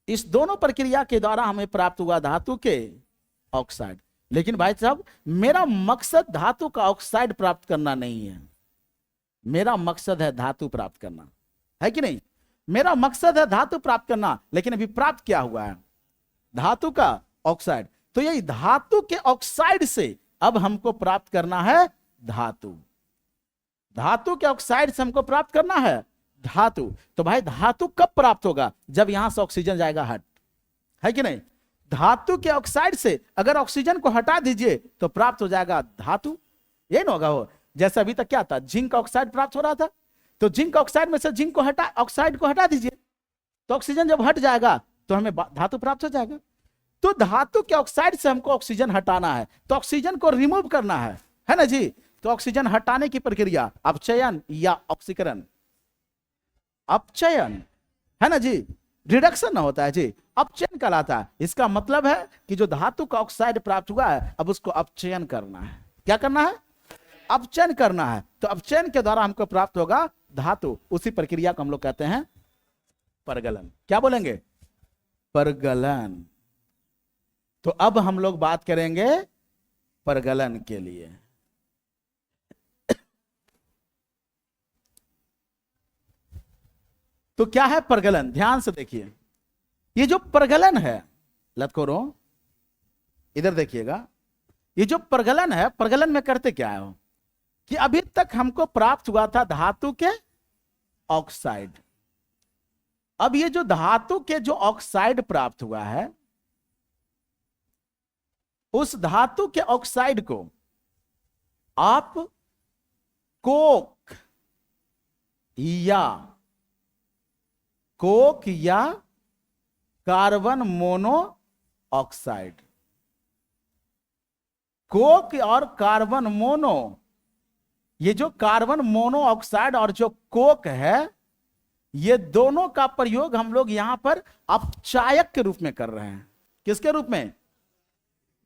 इस दोनों प्रक्रिया के द्वारा हमें प्राप्त हुआ धातु के ऑक्साइड। लेकिन भाई साहब मेरा मकसद धातु का ऑक्साइड प्राप्त करना नहीं है, मेरा मकसद है धातु प्राप्त करना, है कि नहीं। मेरा मकसद है धातु प्राप्त करना, लेकिन अभी प्राप्त क्या हुआ है, धातु का ऑक्साइड। तो यही धातु के ऑक्साइड से अब हमको प्राप्त करना है धातु। धातु के ऑक्साइड से हमको प्राप्त करना है धातु। तो भाई धातु कब प्राप्त होगा, जब यहां से ऑक्सीजन जाएगा हट, है कि नहीं। धातु के ऑक्साइड से अगर ऑक्सीजन को हटा दीजिए तो प्राप्त हो जाएगा धातु। यही ना होगा हो, जैसे अभी तक क्या था, जिंक ऑक्साइड प्राप्त हो रहा था, तो जिंक ऑक्साइड में से जिंक को हटा, ऑक्साइड को हटा दीजिए तो ऑक्सीजन जब हट जाएगा तो हमें धातु प्राप्त हो जाएगा। तो धातु के ऑक्साइड से हमको ऑक्सीजन हटाना है, तो ऑक्सीजन को रिमूव करना है ना जी। तो ऑक्सीजन हटाने की प्रक्रिया अपचयन या ऑक्सीकरण, अपचयन है ना जी। रिडक्शन ना होता है जी, अपचयन कहलाता है। इसका मतलब है कि जो धातु का ऑक्साइड प्राप्त हुआ है, अब उसको अपचयन करना है। क्या करना है? अपचयन करना है। तो अपचयन के द्वारा हमको प्राप्त होगा धातु। उसी प्रक्रिया को हम लोग कहते हैं परगलन। क्या बोलेंगे? परगलन। तो अब हम लोग बात करेंगे परगलन के लिए। तो क्या है परगलन? ध्यान से देखिए, ये जो परगलन है, लतखोरो इधर देखिएगा, ये जो परगलन है, परगलन में करते क्या है कि अभी तक हमको प्राप्त हुआ था धातु के ऑक्साइड। अब ये जो धातु के जो ऑक्साइड प्राप्त हुआ है, उस धातु के ऑक्साइड को आप कोक या कार्बन मोनो ऑक्साइड, कोक और कार्बन मोनो, ये जो कार्बन मोनो ऑक्साइड और जो कोक है, ये दोनों का प्रयोग हम लोग यहां पर अपचायक के रूप में कर रहे हैं। किसके रूप में?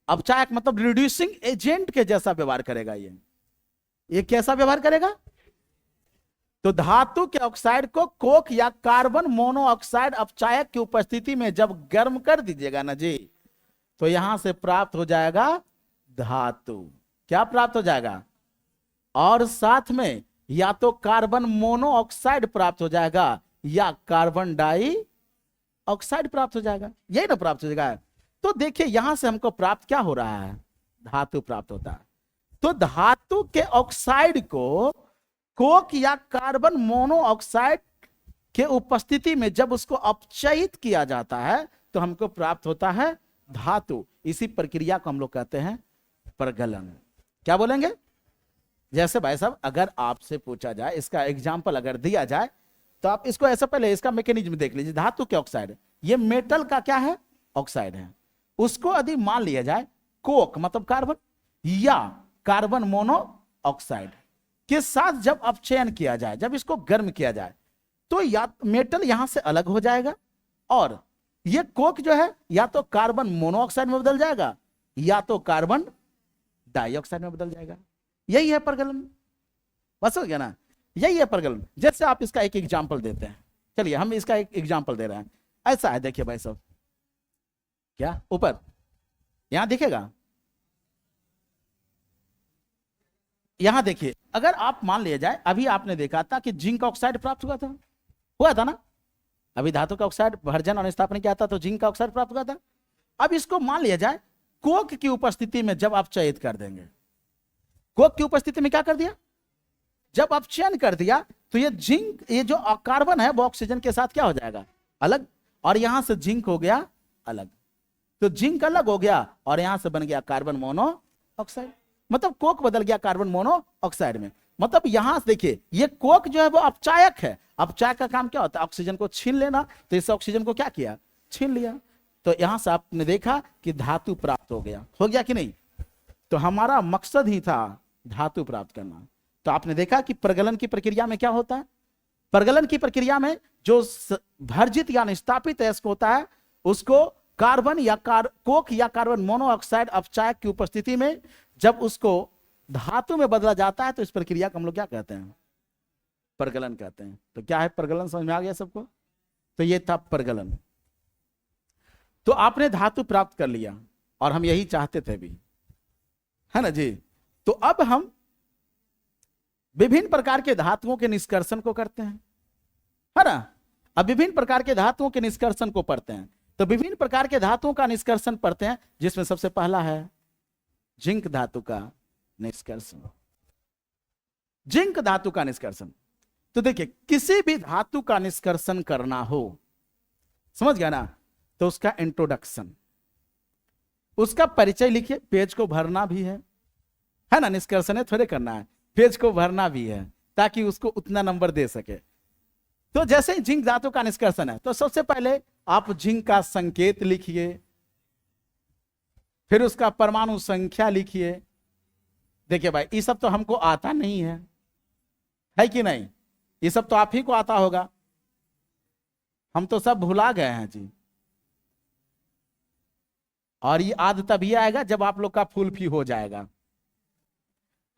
अपचायक मतलब रिड्यूसिंग एजेंट के जैसा व्यवहार करेगा। ये कैसा व्यवहार करेगा? तो धातु के ऑक्साइड को कोक या कार्बन मोनोऑक्साइड अपचायक की उपस्थिति में जब गर्म कर दीजिएगा ना जी, तो यहां से प्राप्त हो जाएगा धातु। क्या प्राप्त हो जाएगा? और साथ में या तो कार्बन मोनोऑक्साइड प्राप्त हो जाएगा या कार्बन डाई ऑक्साइड प्राप्त हो जाएगा। यही ना प्राप्त हो जाएगा। तो देखिए यहां से हमको प्राप्त क्या हो रहा है? धातु प्राप्त होता है। तो धातु के ऑक्साइड को कोक या कार्बन मोनोऑक्साइड के उपस्थिति में जब उसको अपचयित किया जाता है, तो हमको प्राप्त होता है धातु। इसी प्रक्रिया को हम लोग कहते हैं परगलन। क्या बोलेंगे? जैसे भाई साहब, अगर आपसे पूछा जाए, इसका एग्जाम्पल अगर दिया जाए, तो आप इसको ऐसा पहले इसका मैकेनिज्म देख लीजिए। धातु के ऑक्साइड, ये मेटल का क्या है? ऑक्साइड है। उसको यदि मान लिया जाए कोक मतलब कार्बन या कार्बन मोनोऑक्साइड के साथ जब अपचयन किया जाए, जब इसको गर्म किया जाए, तो या मेटल यहां से अलग हो जाएगा और ये कोक जो है या तो कार्बन मोनोऑक्साइड में बदल जाएगा या तो कार्बन डाइऑक्साइड में बदल जाएगा। यही है परगलन। बस हो गया ना? यही है परगलन। जैसे आप इसका एक एग्जाम्पल देते हैं, चलिए हम इसका एक एग्जाम्पल दे रहे हैं। ऐसा है, देखिए भाई साहब, क्या ऊपर यहां दिखेगा, यहां देखिए, अगर आप मान लिया जाए, अभी आपने देखा था कि जिंक ऑक्साइड प्राप्त हुआ था ना? अभी धातु का ऑक्साइड भर्जन और स्थापन किया था तो जिंक का ऑक्साइड प्राप्त हुआ था। अब इसको मान लिया जाए कोक की उपस्थिति में जब आप चयित कर देंगे, कोक की उपस्थिति में क्या कर दिया? जब आप चयन कर दिया, तो ये जिंक, ये जो कार्बन है वो ऑक्सीजन के साथ क्या हो जाएगा? अलग। और यहां से जिंक हो गया अलग, तो जिंक अलग हो गया और यहां से बन गया कार्बन मोनोऑक्साइड। मतलब कोक बदल गया कार्बन मोनोऑक्साइड में। मतलब यहां से देखिए, ये कोक जो है वो अपचायक है। अपचायक का काम क्या होता है? ऑक्सीजन को छीन लेना। तो इस ऑक्सीजन को क्या किया? छीन लिया। तो यहां से आपने देखा कि धातु प्राप्त हो गया कि नहीं? तो हमारा मकसद ही था धातु प्राप्त करना। तो आपने देखा कि परगलन की प्रक्रिया में क्या होता है? परगलन की प्रक्रिया में जो भर्जित या निस्तापित अयस्क होता है, उसको कार्बन या कोक या कार्बन मोनोऑक्साइड अपचायक की उपस्थिति में जब उसको धातु में बदला जाता है, तो इस प्रक्रिया को हम लोग क्या कहते हैं? परगलन कहते हैं। तो क्या है परगलन? समझ में आ गया सबको? तो ये था परगलन। तो आपने धातु प्राप्त कर लिया और हम यही चाहते थे भी, है ना जी? तो अब हम विभिन्न प्रकार के धातुओं के निष्कर्षण को करते हैं, है ना? अब विभिन्न प्रकार के धातुओं के निष्कर्षण को पढ़ते हैं। तो विभिन्न प्रकार के धातुओं का निष्कर्षण पढ़ते हैं, जिसमें सबसे पहला है जिंक धातु का निष्कर्षण। जिंक धातु का निष्कर्षण। तो देखिए, किसी भी धातु का निष्कर्षण करना हो, समझ गया ना? तो उसका इंट्रोडक्शन, उसका परिचय लिखिए। पेज को भरना भी है ना? निष्कर्षण थोड़े करना है, पेज को भरना भी है ताकि उसको उतना नंबर दे सके। तो जैसे ही जिंक धातु का निष्कर्षण है, तो सबसे पहले आप जिंक का संकेत लिखिए, फिर उसका परमाणु संख्या लिखिए। देखिए भाई, ये सब तो हमको आता नहीं है कि नहीं? ये सब तो आप ही को आता होगा। हम तो सब भुला गए हैं जी। और ये आद तभी आएगा जब आप लोग का फुल फी हो जाएगा,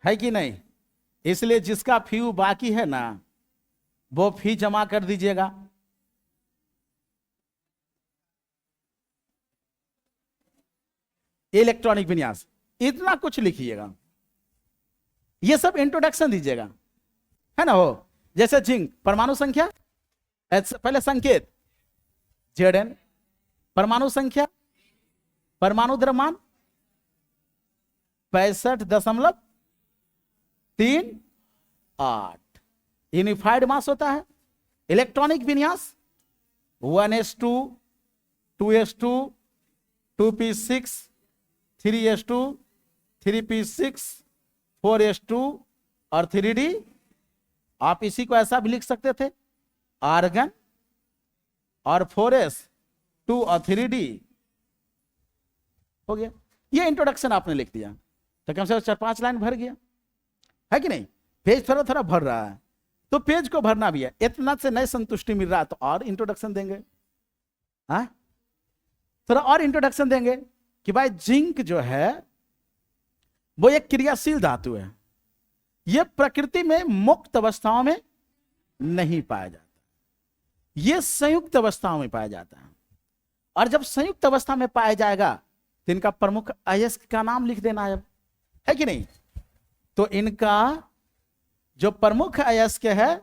है कि नहीं? इसलिए जिसका फी बाकी है ना, वो फी जमा कर दीजिएगा। इलेक्ट्रॉनिक विन्यास, इतना कुछ लिखिएगा, ये सब इंट्रोडक्शन दीजिएगा, है ना? हो जैसे जिंक, परमाणु संख्या, पहले संकेत Zn, परमाणु संख्या, परमाणु द्रव्यमान 65.38, यूनिफाइड मास होता है। इलेक्ट्रॉनिक विन्यास 1s2, 2s2, 2p6, 3s2, 3p6, 4s2 और 3d। आप इसी को ऐसा भी लिख सकते थे, आर्गन और 4s2 और 3d। हो गया, ये इंट्रोडक्शन आपने लिख दिया तो कम से कम 4-5 लाइन भर गया, है कि नहीं? पेज थोड़ा थोड़ा भर रहा है, तो पेज को भरना भी है। इतना से नहीं संतुष्टि मिल रहा तो और इंट्रोडक्शन देंगे, हाँ, थोड़ा और इंट्रोडक्शन देंगे कि भाई जिंक जो है वो एक क्रियाशील धातु है, ये प्रकृति में मुक्त अवस्थाओं में नहीं पाया जाता, ये संयुक्त अवस्थाओं में पाया जाता है। और जब संयुक्त अवस्था में पाया जाएगा तो इनका प्रमुख अयस्क का नाम लिख देना है कि नहीं? तो इनका जो प्रमुख अयस्क है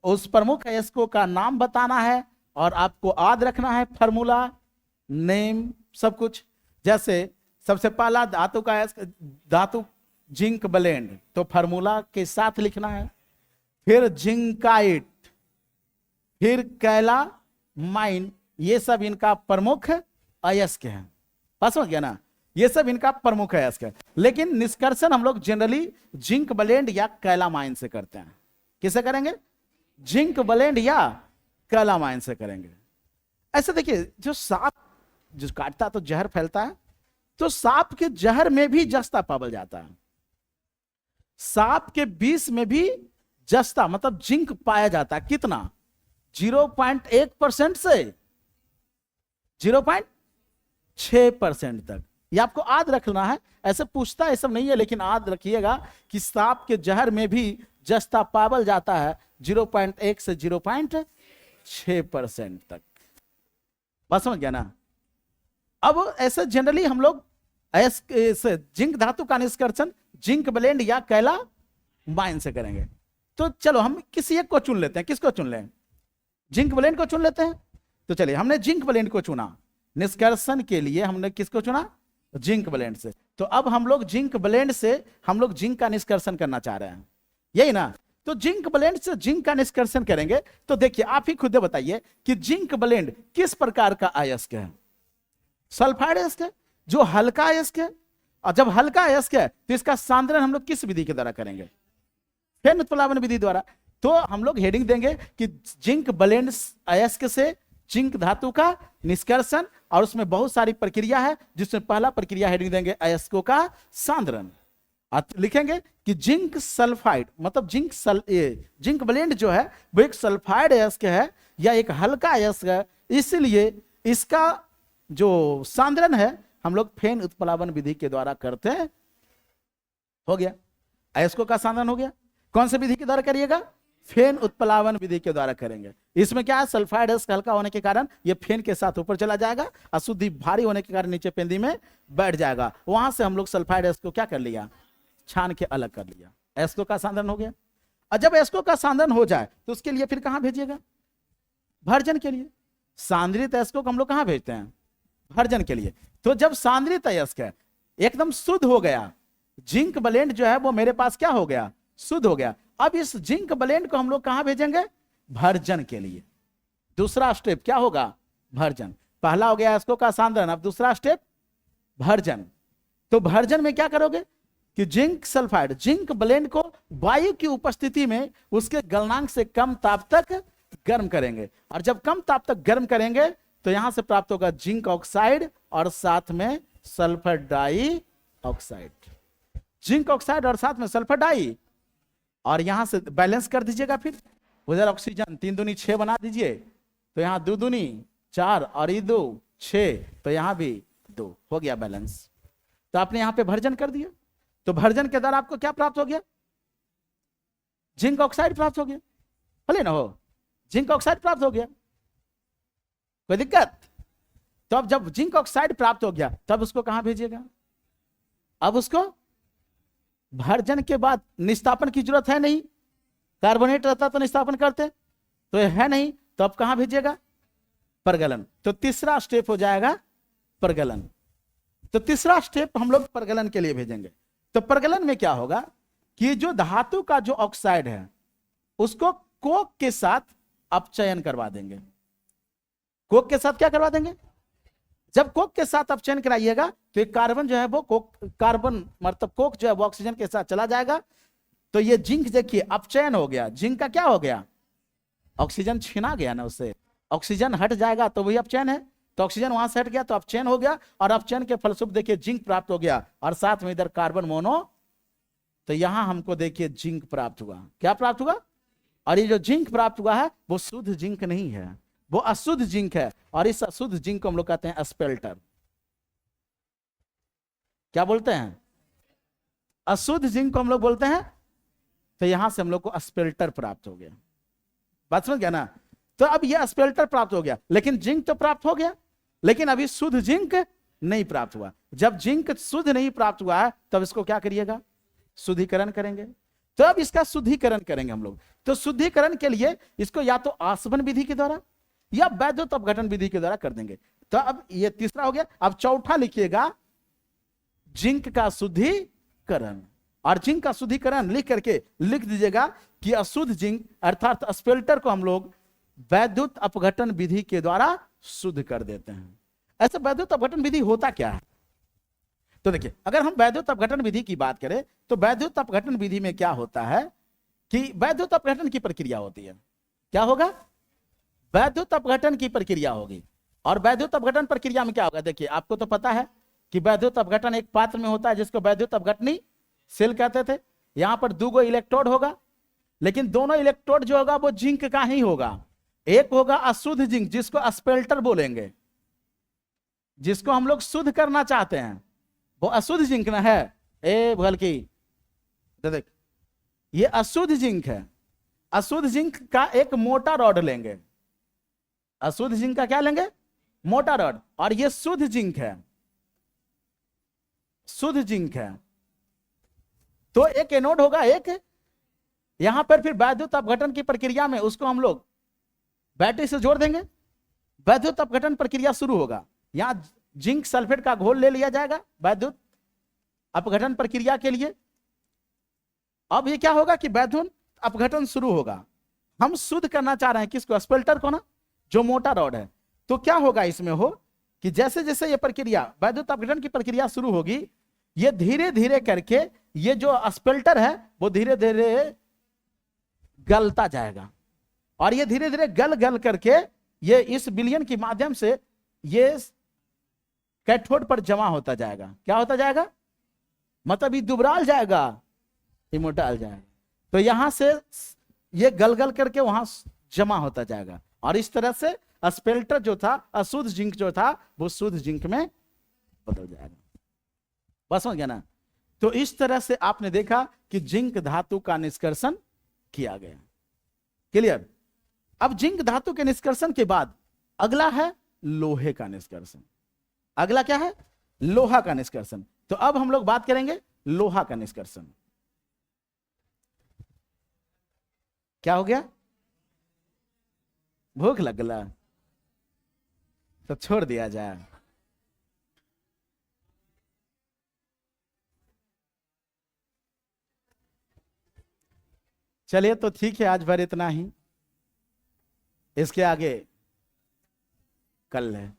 उस प्रमुख अयस्कों का नाम बताना है और आपको याद रखना है फॉर्मूला, नेम, सब कुछ। जैसे सबसे पहला धातु का अयस्क, धातु जिंक ब्लेंड, तो फार्मूला के साथ लिखना है। फिर जिंकाइट, फिर कैलामाइन, ये सब इनका प्रमुख अयस्क है। बात समझ गया ना? ये सब इनका प्रमुख अयस्क है। लेकिन निष्कर्षण हम लोग जनरली जिंक ब्लेंड या कैलामाइन से करते हैं। किसे करेंगे? जिंक ब्लेंड या कैलामाइन से करेंगे। ऐसे देखिए, जो सांप जो काटता तो जहर फैलता है, तो सांप के जहर में भी जस्ता पावल जाता है, सांप के विष में भी जस्ता मतलब जिंक पाया जाता है। कितना? 0.1% से 0.6% तक। ये आपको याद रखना है, ऐसे पूछता है सब नहीं है, लेकिन याद रखिएगा कि सांप के जहर में भी जस्ता पावल जाता है 0.1 से 0.6% तक। बात समझ गया ना? अब ऐसे जनरली हम लोग जिंक धातु का निष्कर्षण जिंक ब्लेंड या कैलामाइन से करेंगे। तो चलो हम किसी एक को चुन लेते हैं। किसको चुन लें? जिंक ब्लेंड को चुन लेते हैं। तो चलिए, हमने जिंक ब्लेंड को चुना निष्कर्षण के लिए। हमने किसको चुना? जिंक ब्लेंड से। तो अब हम लोग जिंक ब्लेंड से हम लोग जिंक का निष्कर्षण करना चाह रहे हैं, यही ना? तो जिंक ब्लेंड से जिंक का निष्कर्षण करेंगे। तो देखिए, आप ही खुद बताइए कि जिंक ब्लेंड किस प्रकार का अयस्क है? सल्फाइड अयस्क है, जो हल्का अयस्क है। और जब हल्का अयस्क है तो इसका सांद्रण हम लोग किस विधि के द्वारा करेंगे? फेन उत्प्लावन विधि द्वारा। तो हम लोग हेडिंग देंगे कि जिंक ब्लेंड अयस्क से जिंक धातु का निष्कर्षण, और उसमें बहुत सारी प्रक्रिया है, जिसमें पहला प्रक्रिया हेडिंग देंगे अयस्कों का सांद्रण। लिखेंगे कि जिंक सल्फाइड मतलब जिंक ब्लेंड जो है वो एक सल्फाइड अयस्क है या एक हल्का अयस्क है, इसलिए इसका जो सांद्रण है हम लोग फेन उत्प्लावन विधि के द्वारा करते हैं। हो गया, अयस्कों का सांद्रण हो गया। कौन सी विधि के द्वारा करिएगा? फेन उत्प्लावन विधि के द्वारा करेंगे। इसमें क्या है? सल्फाइड अयस्क हल्का होने के कारण ये फेन के साथ ऊपर चला जाएगा, अशुद्धि भारी होने के कारण नीचे पेंदी में बैठ जाएगा। वहां से हम लोग सल्फाइड अयस्क को क्या कर लिया? छान के अलग कर लिया। अयस्कों का सांद्रण हो गया। और जब अयस्कों का सांद्रण हो जाए तो उसके लिए फिर कहां भेजिएगा? भर्जन के लिए। सांद्रित अयस्कों को हम लोग कहां भेजते हैं? भर्जन के लिए। तो जब सांद्रित अयस्क है एकदम शुद्ध हो गया, जिंक ब्लेंड जो है वो मेरे पास क्या हो गया? शुद्ध हो गया। अब इस जिंक ब्लेंड को हम लोग कहां भेजेंगे? भर्जन के लिए। दूसरा स्टेप क्या होगा? भर्जन। पहला हो गया अयस्कों का सांद्रण, अब दूसरा स्टेप भर्जन। तो भर्जन में क्या करोगे कि जिंक सल्फाइड जिंक ब्लेंड को वायु की उपस्थिति में उसके गलनांक से कम ताप तक गर्म करेंगे। और जब कम ताप तक गर्म करेंगे तो यहां से प्राप्त होगा जिंक ऑक्साइड और साथ में sulphur dioxide. Zinc oxide और साथ में सल्फर डाई, और यहां से बैलेंस कर दीजिएगा। फिर उधर ऑक्सीजन 3 दूनी 6 बना दीजिए, तो यहाँ 2 दूनी 4 और ये 2 6, तो यहाँ भी 2 हो गया बैलेंस। तो आपने यहाँ पे भर्जन कर दिया, तो भर्जन के द्वारा आपको क्या प्राप्त हो गया? जिंक ऑक्साइड प्राप्त हो गया, भले ना हो, जिंक ऑक्साइड प्राप्त हो गया, कोई दिक्कत? तो अब जब जिंक ऑक्साइड प्राप्त हो गया तब उसको कहां भेजिएगा? अब उसको भर्जन के बाद निस्तापन की जरूरत है नहीं, कार्बोनेट रहता तो निस्तापन करते, तो ये है नहीं, तो अब कहां भेजिएगा? परगलन। तो तीसरा स्टेप हो जाएगा परगलन। तो तीसरा स्टेप हम लोग परगलन के लिए भेजेंगे। तो परगलन में क्या होगा कि जो धातु का जो ऑक्साइड है उसको कोक के साथ अपचयन करवा देंगे। कोक के साथ क्या करवा देंगे? जब कोक के साथ अपचयन कराइएगा तो एक कार्बन जो है वो कार्बन मतलब कोक जो है वो ऑक्सीजन के साथ चला जाएगा। तो ये जिंक देखिए अपचयन हो गया, जिंक का क्या हो गया? ऑक्सीजन छीना गया ना, उससे ऑक्सीजन हट जाएगा तो वही अपचयन है। तो ऑक्सीजन वहां से हट गया तो अपचयन हो गया, और अपचयन के फलस्वरूप देखिए जिंक प्राप्त हो गया, और साथ में इधर कार्बन मोनो। तो यहां हमको देखिए जिंक प्राप्त हुआ। क्या प्राप्त हुआ? और ये जो जिंक प्राप्त हुआ है वो शुद्ध जिंक नहीं है, वो अशुद्ध जिंक है, और इस अशुद्ध जिंक को हम लोग कहते हैं स्पेल्टर। क्या बोलते हैं? अशुद्ध जिंक को हम लोग बोलते हैं। तो यहां से हम लोग को स्पेल्टर प्राप्त हो गया। बात समझ गया ना? तो अब यह स्पेल्टर प्राप्त हो गया, लेकिन जिंक तो प्राप्त हो गया, लेकिन अभी शुद्ध जिंक नहीं प्राप्त हुआ। जब जिंक शुद्ध नहीं प्राप्त हुआ है तब इसको क्या करिएगा? शुद्धिकरण करेंगे। तो अब इसका शुद्धिकरण करेंगे हम लोग। तो शुद्धिकरण के लिए इसको या तो आसवन विधि के द्वारा या वैद्युत अपघटन विधि के द्वारा कर देंगे। तो अब ये तीसरा हो गया। अब चौथा लिखिएगा जिंक का शुद्धिकरण। और जिंक का शुद्धिकरण लिख करके लिख दीजिएगा कि अशुद्ध जिंक अर्थात स्पेल्टर को हम लोग वैद्युत अपघटन विधि के द्वारा शुद्ध कर देते हैं। ऐसे वैद्युत अपघटन विधि होता क्या है? तो देखिए, अगर हम वैद्युत अपघटन विधि की बात करें तो वैद्युत अपघटन विधि में क्या होता है कि वैद्युत अपघटन की प्रक्रिया होती है। क्या होगा? वैद्युत अपघटन की प्रक्रिया होगी। और वैद्युत अपघटन प्रक्रिया में क्या होगा? देखिए, आपको तो पता है कि वैद्युत अपघटन एक पात्र में होता है जिसको वैद्युत अपघटनी सेल कहते थे। यहां पर 2 इलेक्ट्रोड होगा, लेकिन दोनों इलेक्ट्रोड जो होगा वो जिंक का ही होगा। एक होगा अशुद्ध जिंक जिसको स्पेल्टर बोलेंगे, जिसको हम लोग शुद्ध करना चाहते हैं, वो अशुद्ध जिंक ना है। ए बल्कि देख, ये अशुद्ध जिंक है। अशुद्ध जिंक का एक मोटा रॉड लेंगे। अशुद्ध जिंक का क्या लेंगे? मोटा रॉड। और ये शुद्ध जिंक है, शुद्ध जिंक है। तो एक एनोड होगा, एक यहां पर फिर वैद्युत अपघटन की प्रक्रिया में उसको हम लोग बैटरी से जोड़ देंगे। वैद्युत अपघटन प्रक्रिया शुरू होगा। यहां जिंक सल्फेट का घोल ले लिया जाएगा वैद्युत अपघटन प्रक्रिया के लिए। अब ये क्या होगा कि वैद्युत अपघटन शुरू होगा। हम शुद्ध करना चाह रहे हैं किसको? स्पेल्टर को ना, जो मोटा रॉड है। तो क्या होगा इसमें हो कि जैसे जैसे ये प्रक्रिया वैद्युत अपघटन की प्रक्रिया शुरू होगी, ये धीरे धीरे करके ये जो स्पेल्टर है वो धीरे धीरे गलता जाएगा। और ये धीरे धीरे गल गल करके ये इस विलयन के माध्यम से ये कैथोड पर जमा होता जाएगा। क्या होता जाएगा? मतलब ये दुबराल जाएगा, ये मोटाल जाएगा। तो यहां से ये गल गल करके वहां जमा होता जाएगा, और इस तरह से स्पेल्टर जो था, अशुद्ध जिंक जो था, वो शुद्ध जिंक में बदल जाएगा। बस समझ गया ना? तो इस तरह से आपने देखा कि जिंक धातु का निष्कर्षण किया गया। क्लियर? अब जिंक धातु के निष्कर्षण के बाद अगला है लोहे का निष्कर्षण। अगला क्या है? लोहा का निष्कर्षण। तो अब हम लोग बात करेंगे लोहा का निष्कर्षण। क्या हो गया? भूख लगला तो छोड़ दिया जाए। चलिए, तो ठीक है, आज भर इतना ही। इसके आगे कल है।